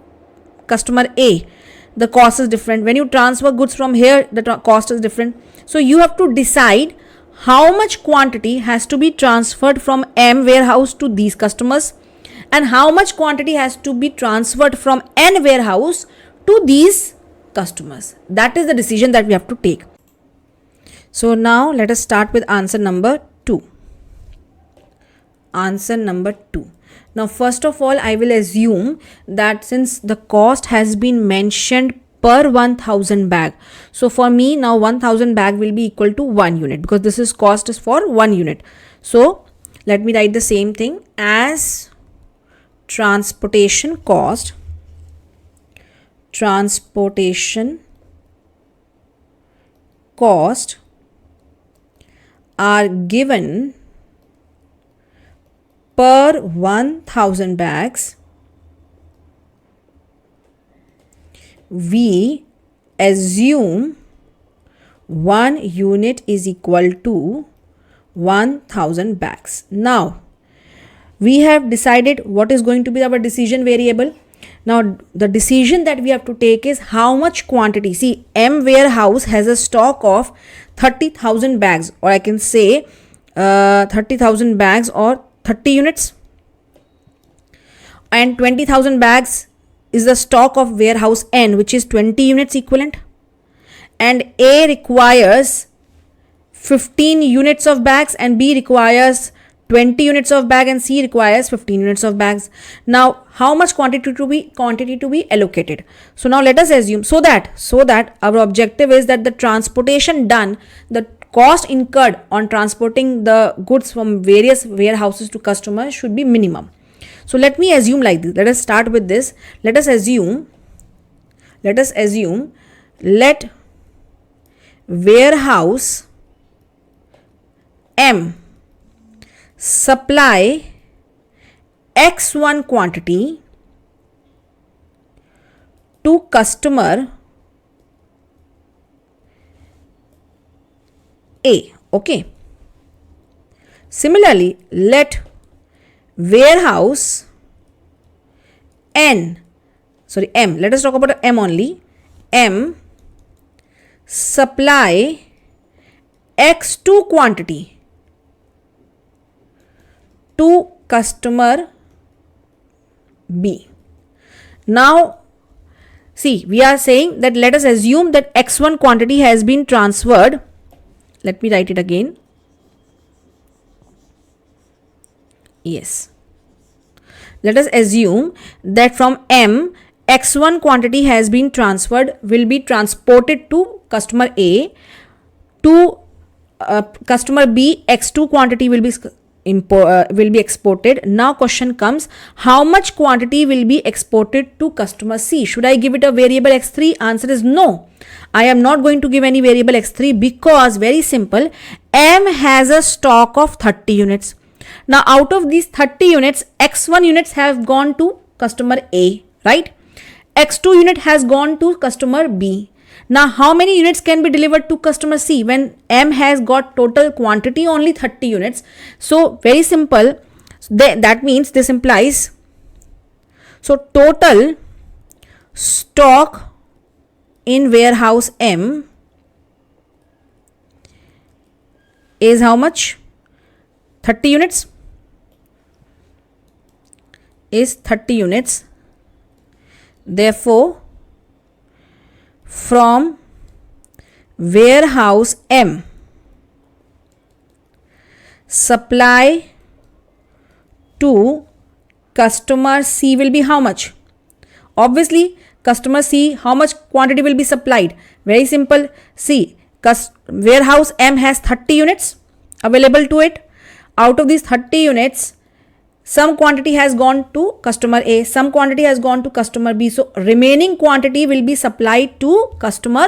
customer A, the cost is different. When you transfer goods from here, the cost is different. So you have to decide how much quantity has to be transferred from M warehouse to these customers and how much quantity has to be transferred from N warehouse to these customers. That is the decision that we have to take. So now let us start with answer number 2. Answer number 2. Now first of all, I will assume that since the cost has been mentioned per 1000 bag, so for me now 1000 bag will be equal to 1 unit because this is cost is for 1 unit. So let me write the same thing as transportation cost are given per 1000 bags. We assume 1 unit is equal to 1000 bags. Now we have decided what is going to be our decision variable. Now the decision that we have to take is how much quantity. See, M warehouse has a stock of 30,000 bags, or I can say 30,000 bags or 30 units, and 20,000 bags is the stock of warehouse N, which is 20 units equivalent, and A requires 15 units of bags and B requires 20 units of bag and C requires 15 units of bags. Now how much quantity to be allocated? So now let us assume so that our objective is that the transportation done, the cost incurred on transporting the goods from various warehouses to customers should be minimum. So let me assume like this. Let us start with this. Let us assume let warehouse M supply X1 quantity to customer A. Okay. Similarly, let warehouse M, let us talk about M only. M supply X2 quantity to customer B. Now, see, we are saying that let us assume that X1 quantity has been transferred. Let me write it again. Yes. Let us assume that from M, X1 quantity has been transferred, will be transported to customer A. To customer B, X2 quantity will be exported. Now question comes, how much quantity will be exported to customer C? Should I give it a variable X3? Answer is no. I am not going to give any variable X3 because very simple, M has a stock of 30 units. Now out of these 30 units, X1 units have gone to customer A, right? X2 unit has gone to customer B. Now how many units can be delivered to customer C when M has got total quantity only 30 units? So very simple, that means this implies, so total stock in warehouse M is how much? 30 units is 30 units. Therefore, from warehouse M, supply to customer C will be how much? Obviously, customer C, how much quantity will be supplied? Very simple. See, warehouse M has 30 units available to it. Out of these 30 units, some quantity has gone to customer A, some quantity has gone to customer B. So remaining quantity will be supplied to customer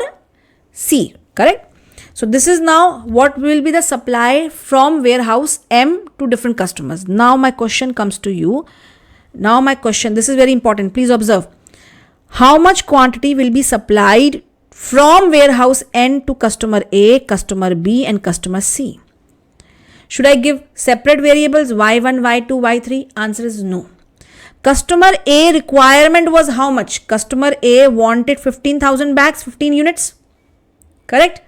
C, correct? So this is now what will be the supply from warehouse M to different customers. Now my question comes to you. Now my question, this is very important. Please observe. How much quantity will be supplied from warehouse N to customer A, customer B and customer C? Should I give separate variables Y1, Y2, Y3? Answer is no. Customer A requirement was how much? Customer A wanted 15,000 bags, 15 units. Correct?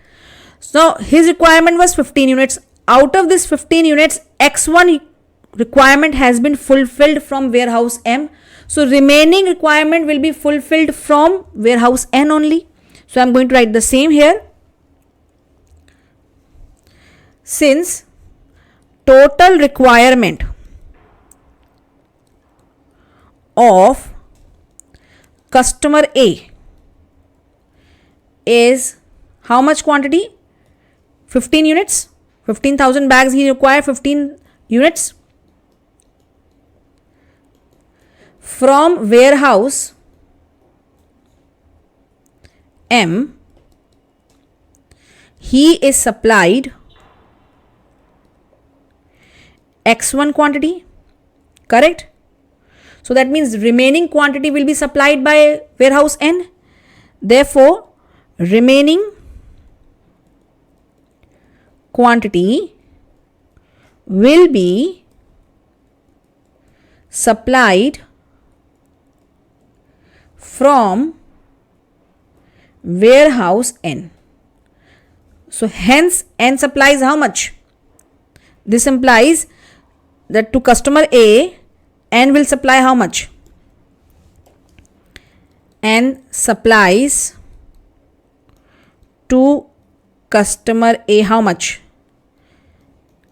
So his requirement was 15 units. Out of this 15 units, X1 requirement has been fulfilled from warehouse M. So remaining requirement will be fulfilled from warehouse N only. So I'm going to write the same here. Since total requirement of customer A is how much quantity? 15 units. 15,000 bags he requires 15 units. From warehouse M, he is supplied X1 quantity, correct? So that means remaining quantity will be supplied by warehouse N. Therefore, remaining quantity will be supplied from warehouse N. So hence N supplies how much? This implies that to customer A, N will supply how much? N supplies to customer A how much?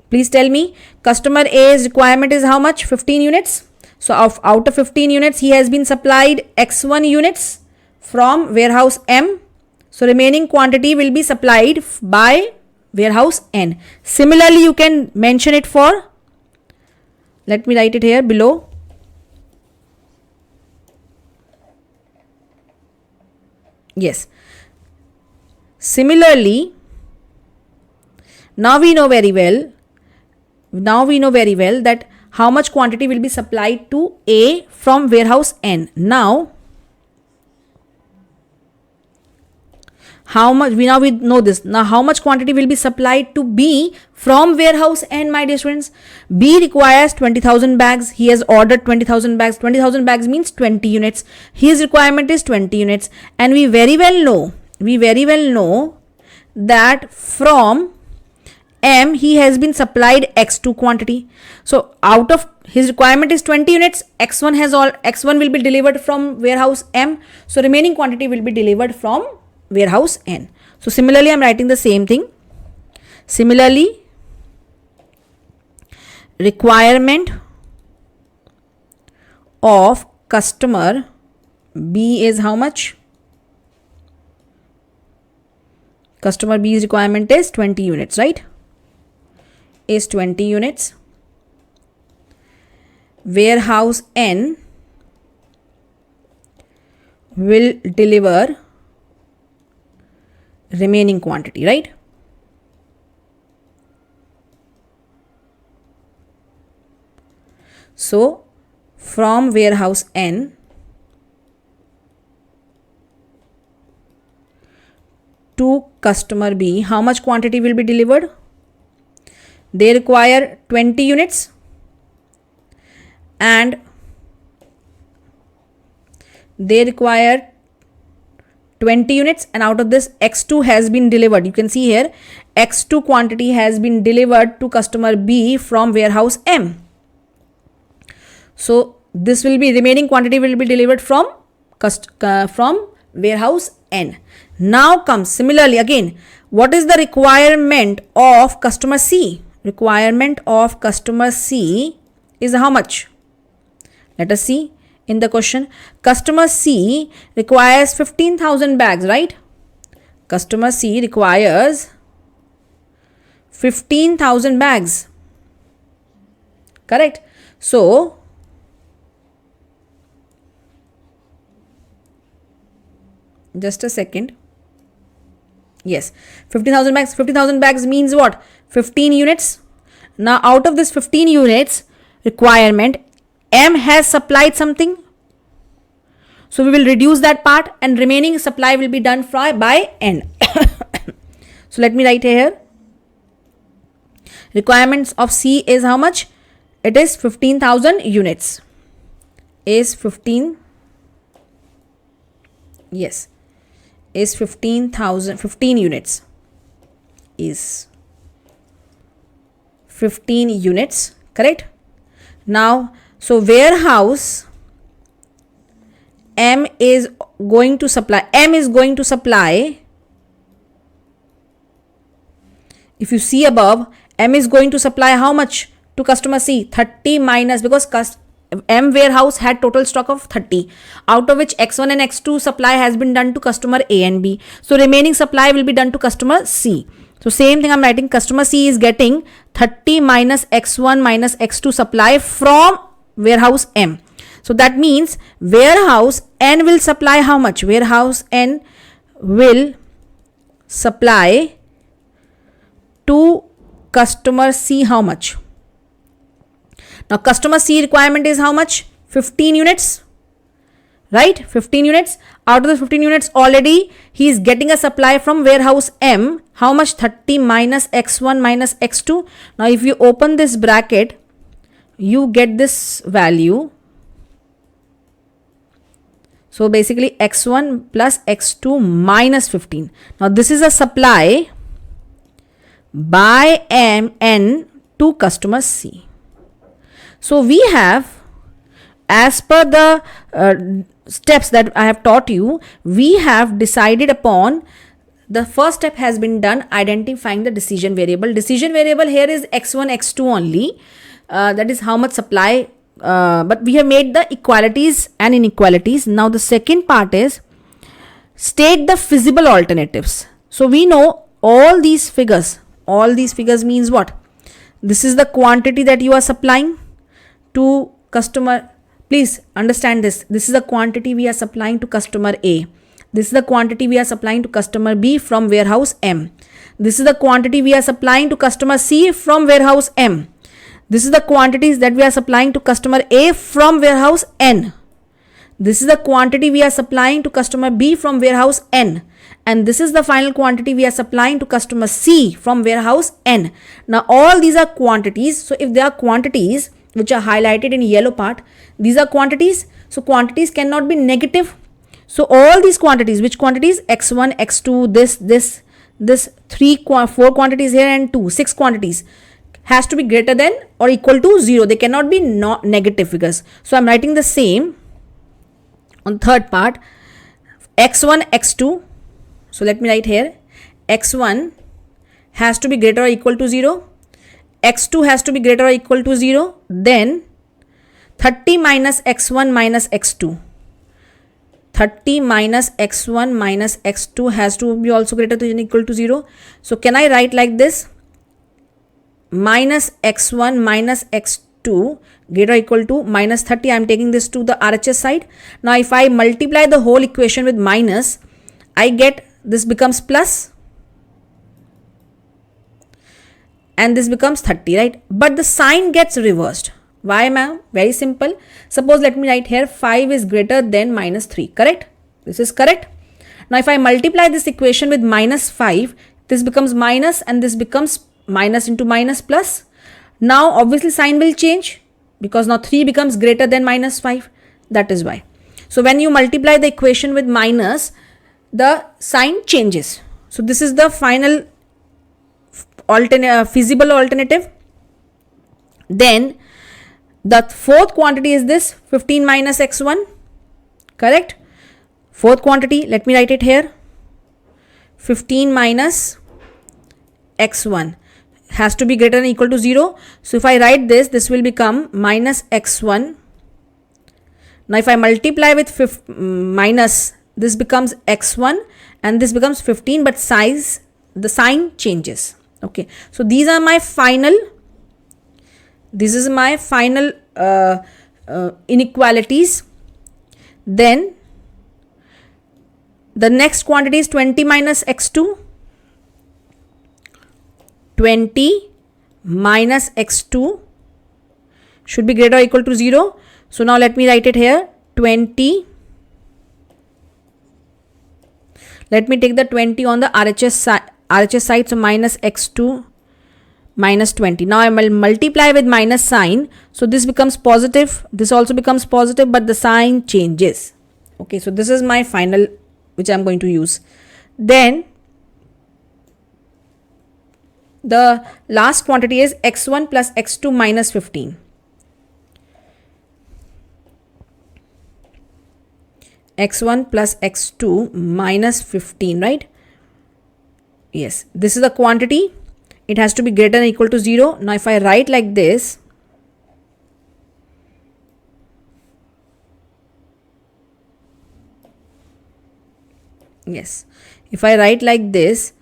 Please tell me. Customer A's requirement is how much? 15 units. So out of 15 units, he has been supplied X1 units from warehouse M. So remaining quantity will be supplied by warehouse N. Similarly, you can mention it for, let me write it here below. Yes. Similarly, now we know very well that how much quantity will be supplied to A from warehouse N. Now, how much, we know this. Now, how much quantity will be supplied to B from warehouse N, my dear students? B requires 20,000 bags. He has ordered 20,000 bags. 20,000 bags means 20 units. His requirement is 20 units. And we very well know that from M, he has been supplied X2 quantity. So out of his requirement is 20 units, X1 will be delivered from warehouse M. So remaining quantity will be delivered from warehouse N. So similarly, I'm writing the same thing. Similarly, requirement of customer B is how much? Customer B's requirement is 20 units, right? Is 20 units. Warehouse N will deliver remaining quantity, right? So from warehouse N to customer B, how much quantity will be delivered? They require 20 units and they require 20 units, and out of this X2 has been delivered. You can see here X2 quantity has been delivered to customer B from warehouse M. So this will be remaining quantity will be delivered from warehouse N. Now comes similarly again, what is the requirement of customer C? Requirement of customer C is how much? Let us see in the question. Customer C requires 15,000 bags, right? Customer C requires 15,000 bags. Correct? So just a second. Yes, 15,000 bags. 15,000 bags means what? 15 units. Now out of this 15 units requirement, M has supplied something. So we will reduce that part and remaining supply will be done by N. So let me write here. Requirements of C is how much? It is 15,000 units. Is 15. Yes. Is 15 units. Is 15 units. Correct? Now, so warehouse M is going to supply. If you see above, M is going to supply how much to customer C? 30 minus, because M warehouse had total stock of 30, out of which X1 and X2 supply has been done to customer A and B. So remaining supply will be done to customer C. So same thing I'm writing, customer C is getting 30 minus X1 minus X2 supply from warehouse M. So that means warehouse N will supply how much? Warehouse N will supply to customer C how much? Now customer C requirement is how much? 15 units, right? 15 units. Out of the 15 units already he is getting a supply from warehouse M. How much? 30 minus X1 minus X2. Now if you open this bracket, you get this value. So basically X1 plus X2 minus 15. Now this is a supply by N to customer C. So we have, as per the steps that I have taught you, we have decided upon, the first step has been done, identifying the decision variable. Decision variable here is X1, X2 only. That is how much supply, but we have made the equalities and inequalities. Now the second part is state the feasible alternatives. So we know all these figures means what? This is the quantity that you are supplying to customer. Please understand this. This is the quantity we are supplying to customer A. This is the quantity we are supplying to customer B from warehouse M. This is the quantity we are supplying to customer C from warehouse M. This is the quantities that we are supplying to customer A from warehouse N. This is the quantity we are supplying to customer B from warehouse N. And this is the final quantity we are supplying to customer C from warehouse N. Now all these are quantities. So if there are quantities which are highlighted in yellow part, these are quantities. So quantities cannot be negative. So all these quantities, which quantities? X1, X2, this 4 quantities here and 6 quantities has to be greater than or equal to 0. They cannot be negative figures. So I'm writing the same on third part, x1, x2. So let me write here, x1 has to be greater or equal to 0, x2 has to be greater or equal to 0, then 30 minus x1 minus x2. 30 minus x1 minus x2 has to be also greater than or equal to 0. So can I write like this? Minus x1 minus x2 greater or equal to minus 30. I am taking this to the RHS side. Now if I multiply the whole equation with minus, I get this becomes plus and this becomes 30, right? But the sign gets reversed. Why, ma'am? Very simple. Suppose let me write here 5 is greater than minus 3, correct? This is correct. Now if I multiply this equation with minus 5, this becomes minus and this becomes minus into minus plus. Now obviously sign will change because now 3 becomes greater than minus 5. That is why. So when you multiply the equation with minus, the sign changes. So this is the final feasible alternative. Then the fourth quantity is this 15 minus x1, correct? Fourth quantity, let me write it here, 15 minus x1 has to be greater than or equal to 0. So if I write this, this will become minus x1. Now if I multiply with minus, this becomes x1 and this becomes 15, but the sign changes. Okay, so these are my final, this is my final inequalities. Then the next quantity is 20 minus x2. 20 minus x2 should be greater or equal to 0. So now let me write it here, 20. Let me take the 20 on the RHS side. So minus x2 minus 20. Now I will multiply with minus sign. So this becomes positive. This also becomes positive, but the sign changes. Okay, so this is my final which I am going to use. Then the last quantity is x1 plus x2 minus 15. x1 plus x2 minus 15, right? Yes, this is the quantity. It has to be greater than or equal to 0. Now if I write like this, yes, if I write like this,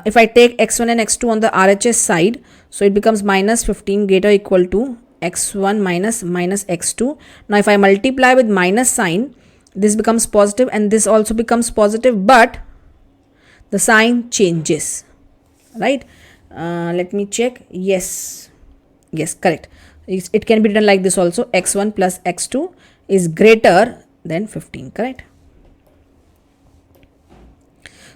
if I take x1 and x2 on the RHS side, so it becomes minus 15 greater or equal to x1 minus x2. Now if I multiply with minus sign, this becomes positive and this also becomes positive, but the sign changes, right? Let me check. Yes, correct. It can be written like this also, x1 plus x2 is greater than 15, correct?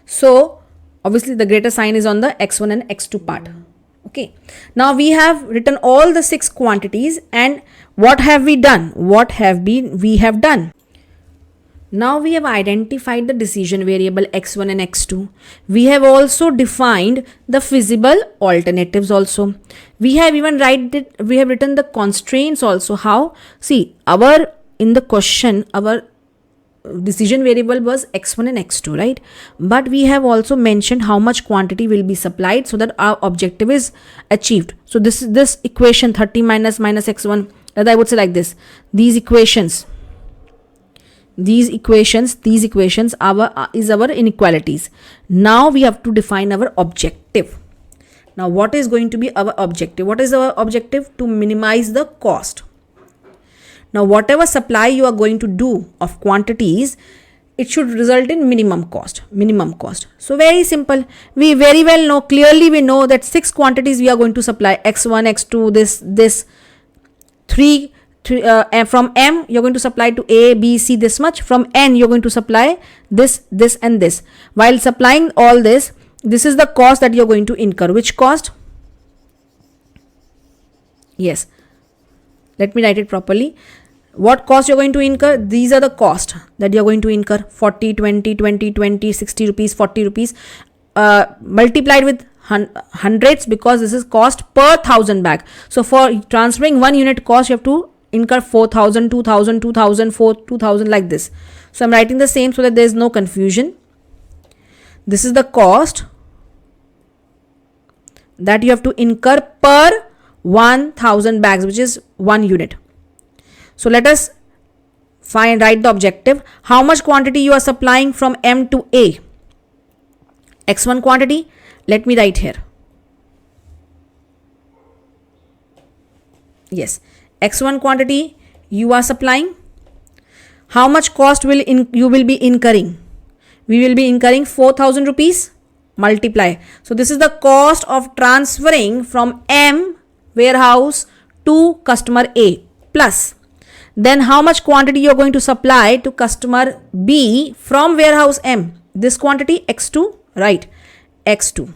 So obviously the greater sign is on the x1 and x2 part. Okay, now we have written all the 6 quantities, and what have we done? We have done. Now we have identified the decision variable x1 and x2. We have also defined the feasible alternatives also. We have even written the constraints also. How? See, in the question, our decision variable was x1 and x2, right? But we have also mentioned how much quantity will be supplied so that our objective is achieved. So this equation 30 minus x1, that I would say like this. These equations is our inequalities. Now we have to define our objective. Now what is going to be our objective? What is our objective? To minimize the cost. Now whatever supply you are going to do of quantities, it should result in minimum cost. So very simple. We very well know, clearly we know that 6 quantities we are going to supply, x1, x2, this 3. From M you're going to supply to A, B, C this much. From N you're going to supply this and this. While supplying all this is the cost that you're going to incur. Which cost? Yes, let me write it properly. What cost you're going to incur? These are the cost that you're going to incur. 40, 20, 20, 20, 60 rupees, 40 rupees. multiplied with hundreds because this is cost per 1000 bag. So for transferring 1 unit cost, you have to incur 4000, 2000, 2000, 2000 like this. So I'm writing the same so that there is no confusion. This is the cost that you have to incur per 1000 bags, which is 1 unit. So let us write the objective. How much quantity you are supplying from M to A? X1 quantity, let me write here. Yes, X1 quantity you are supplying. How much cost you will be incurring? We will be incurring 4000 rupees. Multiply. So this is the cost of transferring from M warehouse to customer A, plus then how much quantity you are going to supply to customer B from warehouse M? This quantity X2, right? X2.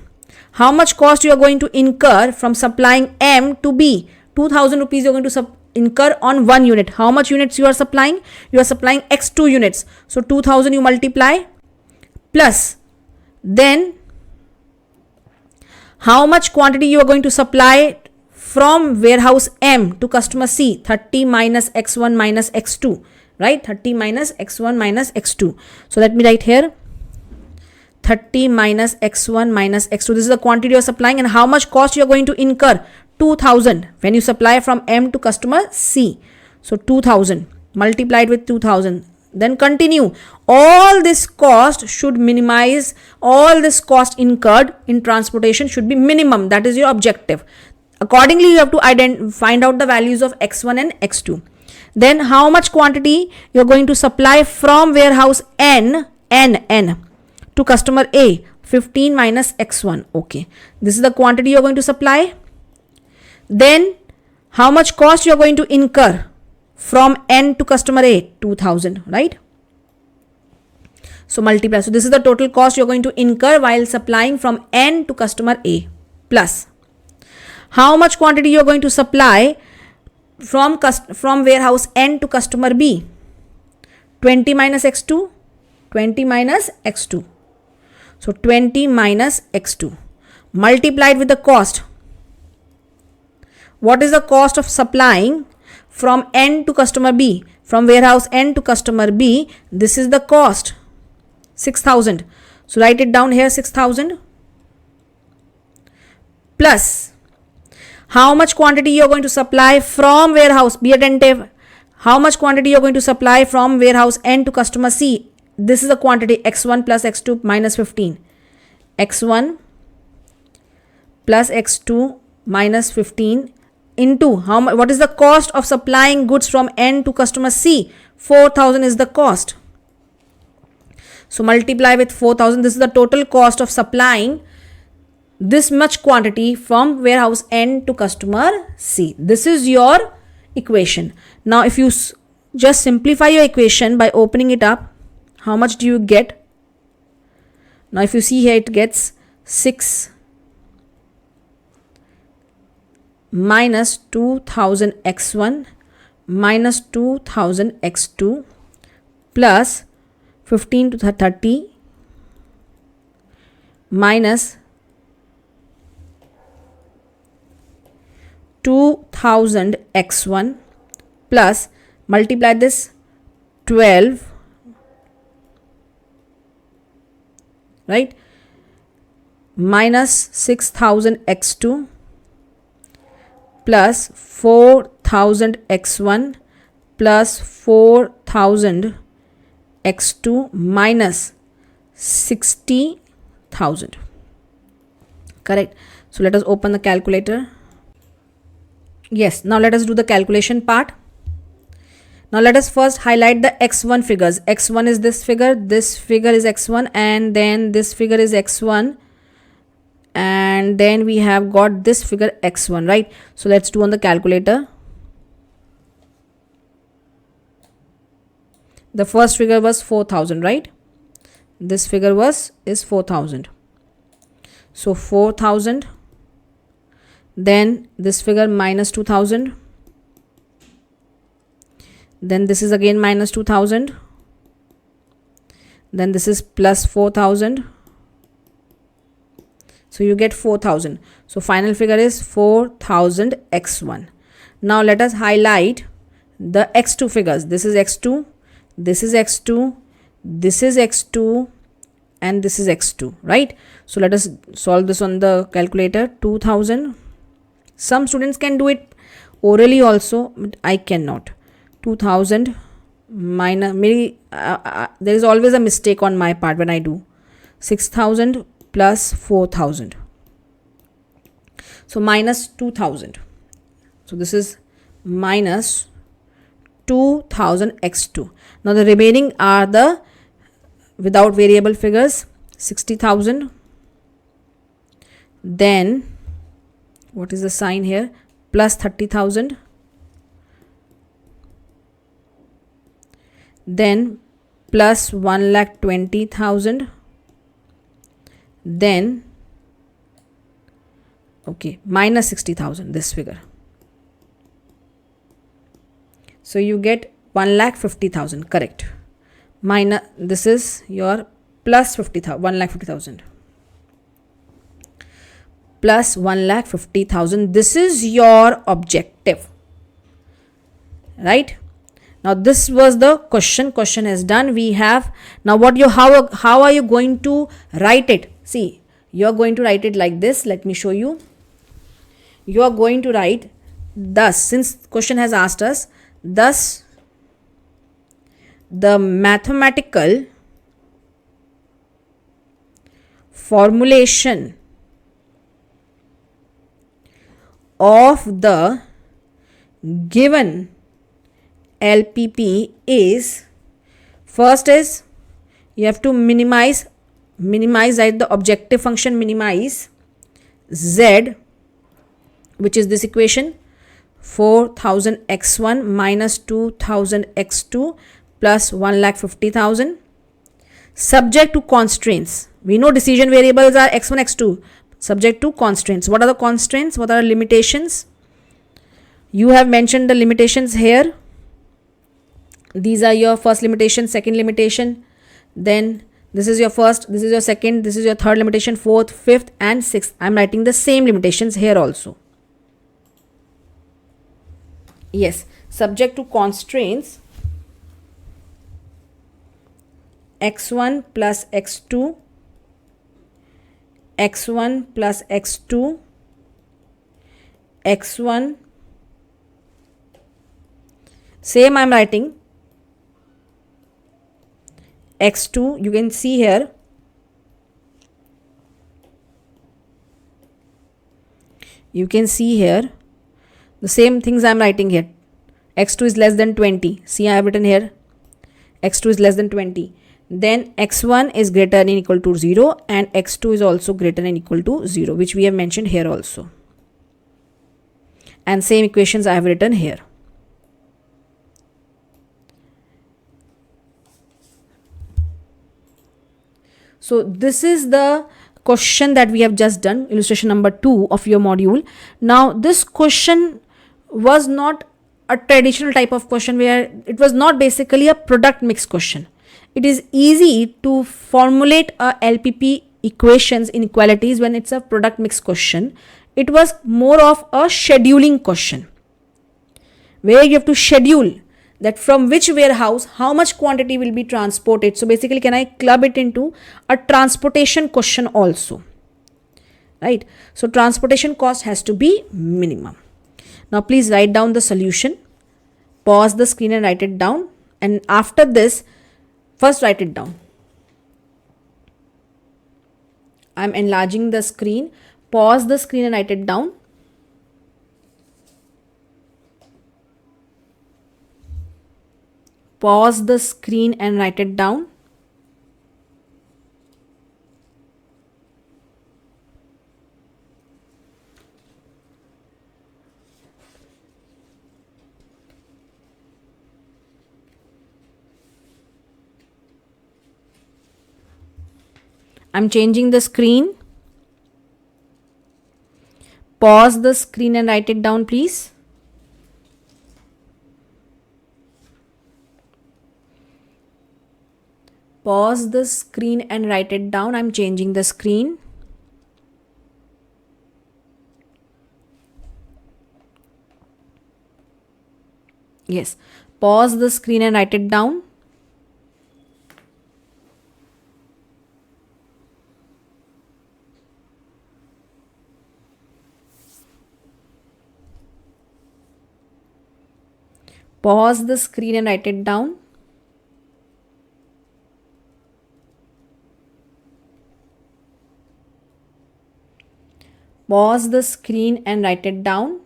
How much cost you are going to incur from supplying M to B? 2000 rupees you are going to incur on 1 unit. How much units you are supplying? You are supplying X2 units. So 2000 you multiply, plus then how much quantity you are going to supply from warehouse M to customer C? 30 minus X1 minus X2, right? 30 minus X1 minus X2. So let me write here 30 minus X1 minus X2. This is the quantity you are supplying, and how much cost you are going to incur? 2000 when you supply from M to customer C. So 2000 multiplied with 2000. Then continue. All this cost should minimize, all this cost incurred in transportation should be minimum. That is your objective. Accordingly, you have to find out the values of X1 and X2. Then how much quantity you are going to supply from warehouse N to customer A? 15 minus X1. Okay. This is the quantity you are going to supply. Then how much cost you are going to incur from N to customer A? 2000, right? So multiply. So this is the total cost you are going to incur while supplying from N to customer A, plus how much quantity you are going to supply from warehouse N to customer B? 20 minus X2, 20 minus X2. So 20 minus X2 multiplied with the cost. What is the cost of supplying from N to customer B? From warehouse N to customer B, this is the cost, 6000. So write it down here, 6000, plus how much quantity you are going to supply from warehouse, be attentive, how much quantity you are going to supply from warehouse N to customer C? This is the quantity, X1 plus X2 minus 15. X1 plus X2 minus 15 into what is the cost of supplying goods from N to customer C? 4000 is the cost. So multiply with 4000. This is the total cost of supplying this much quantity from warehouse N to customer C. This is your equation. Now if you just simplify your equation by opening it up, how much do you get? Now if you see here, it gets 6 minus 2000 X1 minus 2000 X2 plus 15 to 30 minus 2000 X1 plus multiply this 12, right, minus 6000 X2 plus 4000 X1 plus 4000 X2 minus 60,000. Correct. So let us open the calculator. Yes, now let us do the calculation part. Now let us first highlight the X1 figures. X1 is this figure is X1, and then this figure is X1, and then we have got this figure X1, right? So let's do on the calculator. The first figure was 4000, right? This figure is 4000. So 4000. Then this figure minus 2000. Then this is again minus 2000. Then this is plus 4000. So you get 4000. So final figure is 4000 x1. Now let us highlight the x2 figures. This is x2, this is x2, this is x2, and this is x2, right? So let us solve this on the calculator. 2000. Some students can do it orally also, but I cannot. 2000 minus, maybe there is always a mistake on my part when I do. 6000 plus 4000. So minus 2000. So this is minus 2000 x2. Now the remaining are the without variable figures. 60,000. Then what is the sign here? Plus 30,000. Then plus 1,20,000. Then okay, minus 60,000, this figure. So you get 1,50,000, correct. Minus, this is your plus 50,000, 1,50,000. Plus 1,50,000. This is your objective, right? Now this was the question. Question is done. We have now what you how are you going to write it? See, you are going to write it like this. Let me show you. You are going to write thus, since question has asked us, thus the mathematical formulation of the given LPP is, first is you have to minimize right, the objective function, minimize z, which is this equation, 4000 x1 minus 2000 x2 plus 1,50,000, subject to constraints. We know decision variables are x1, x2, subject to constraints. What are the constraints? What are the limitations? You have mentioned the limitations here. These are your first limitation, second limitation, then this is your first, this is your second, this is your third limitation, fourth, fifth, and sixth. I am writing the same limitations here also. Yes, subject to constraints, x1 plus x2, x1 plus x2, x1, same I am writing, x2, you can see here, the same things I am writing here. x2 is less than 20. See, I have written here x2 is less than 20. Then x1 is greater than equal to 0 and x2 is also greater than equal to 0, which we have mentioned here also. And same equations I have written here. So this is the question that we have just done, illustration number 2 of your module. Now this question was not a traditional type of question where it was not basically a product mix question. It is easy to formulate a LPP equations inequalities when it's a product mix question. It was more of a scheduling question where you have to schedule that from which warehouse how much quantity will be transported. So basically, can I club it into a transportation question also, right? So transportation cost has to be minimum. Now please write down the solution, pause the screen and write it down, and after this first write it down. I'm enlarging the screen, pause the screen and write it down. Pause the screen and write it down. I'm changing the screen. Pause the screen and write it down, please. Pause the screen and write it down. I'm changing the screen. Yes. Pause the screen and write it down. Pause the screen and write it down. Pause the screen and write it down.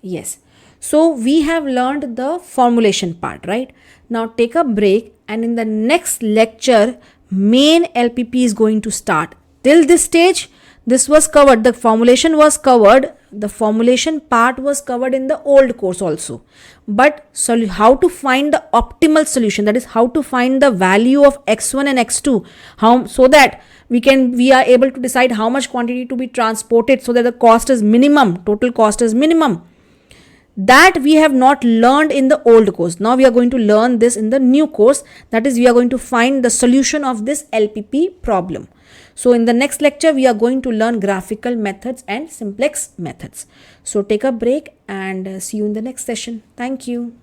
Yes. So we have learned the formulation part, right? Now take a break, and in the next lecture, main LPP is going to start. Till this stage, this was covered. The formulation was covered. The formulation part was covered in the old course also. But how to find the optimal solution, that is how to find the value of x1 and x2, how so that we are able to decide how much quantity to be transported so that the cost is minimum, total cost is minimum. That we have not learned in the old course. Now we are going to learn this in the new course. That is, we are going to find the solution of this LPP problem. So in the next lecture, we are going to learn graphical methods and simplex methods. So take a break and see you in the next session. Thank you.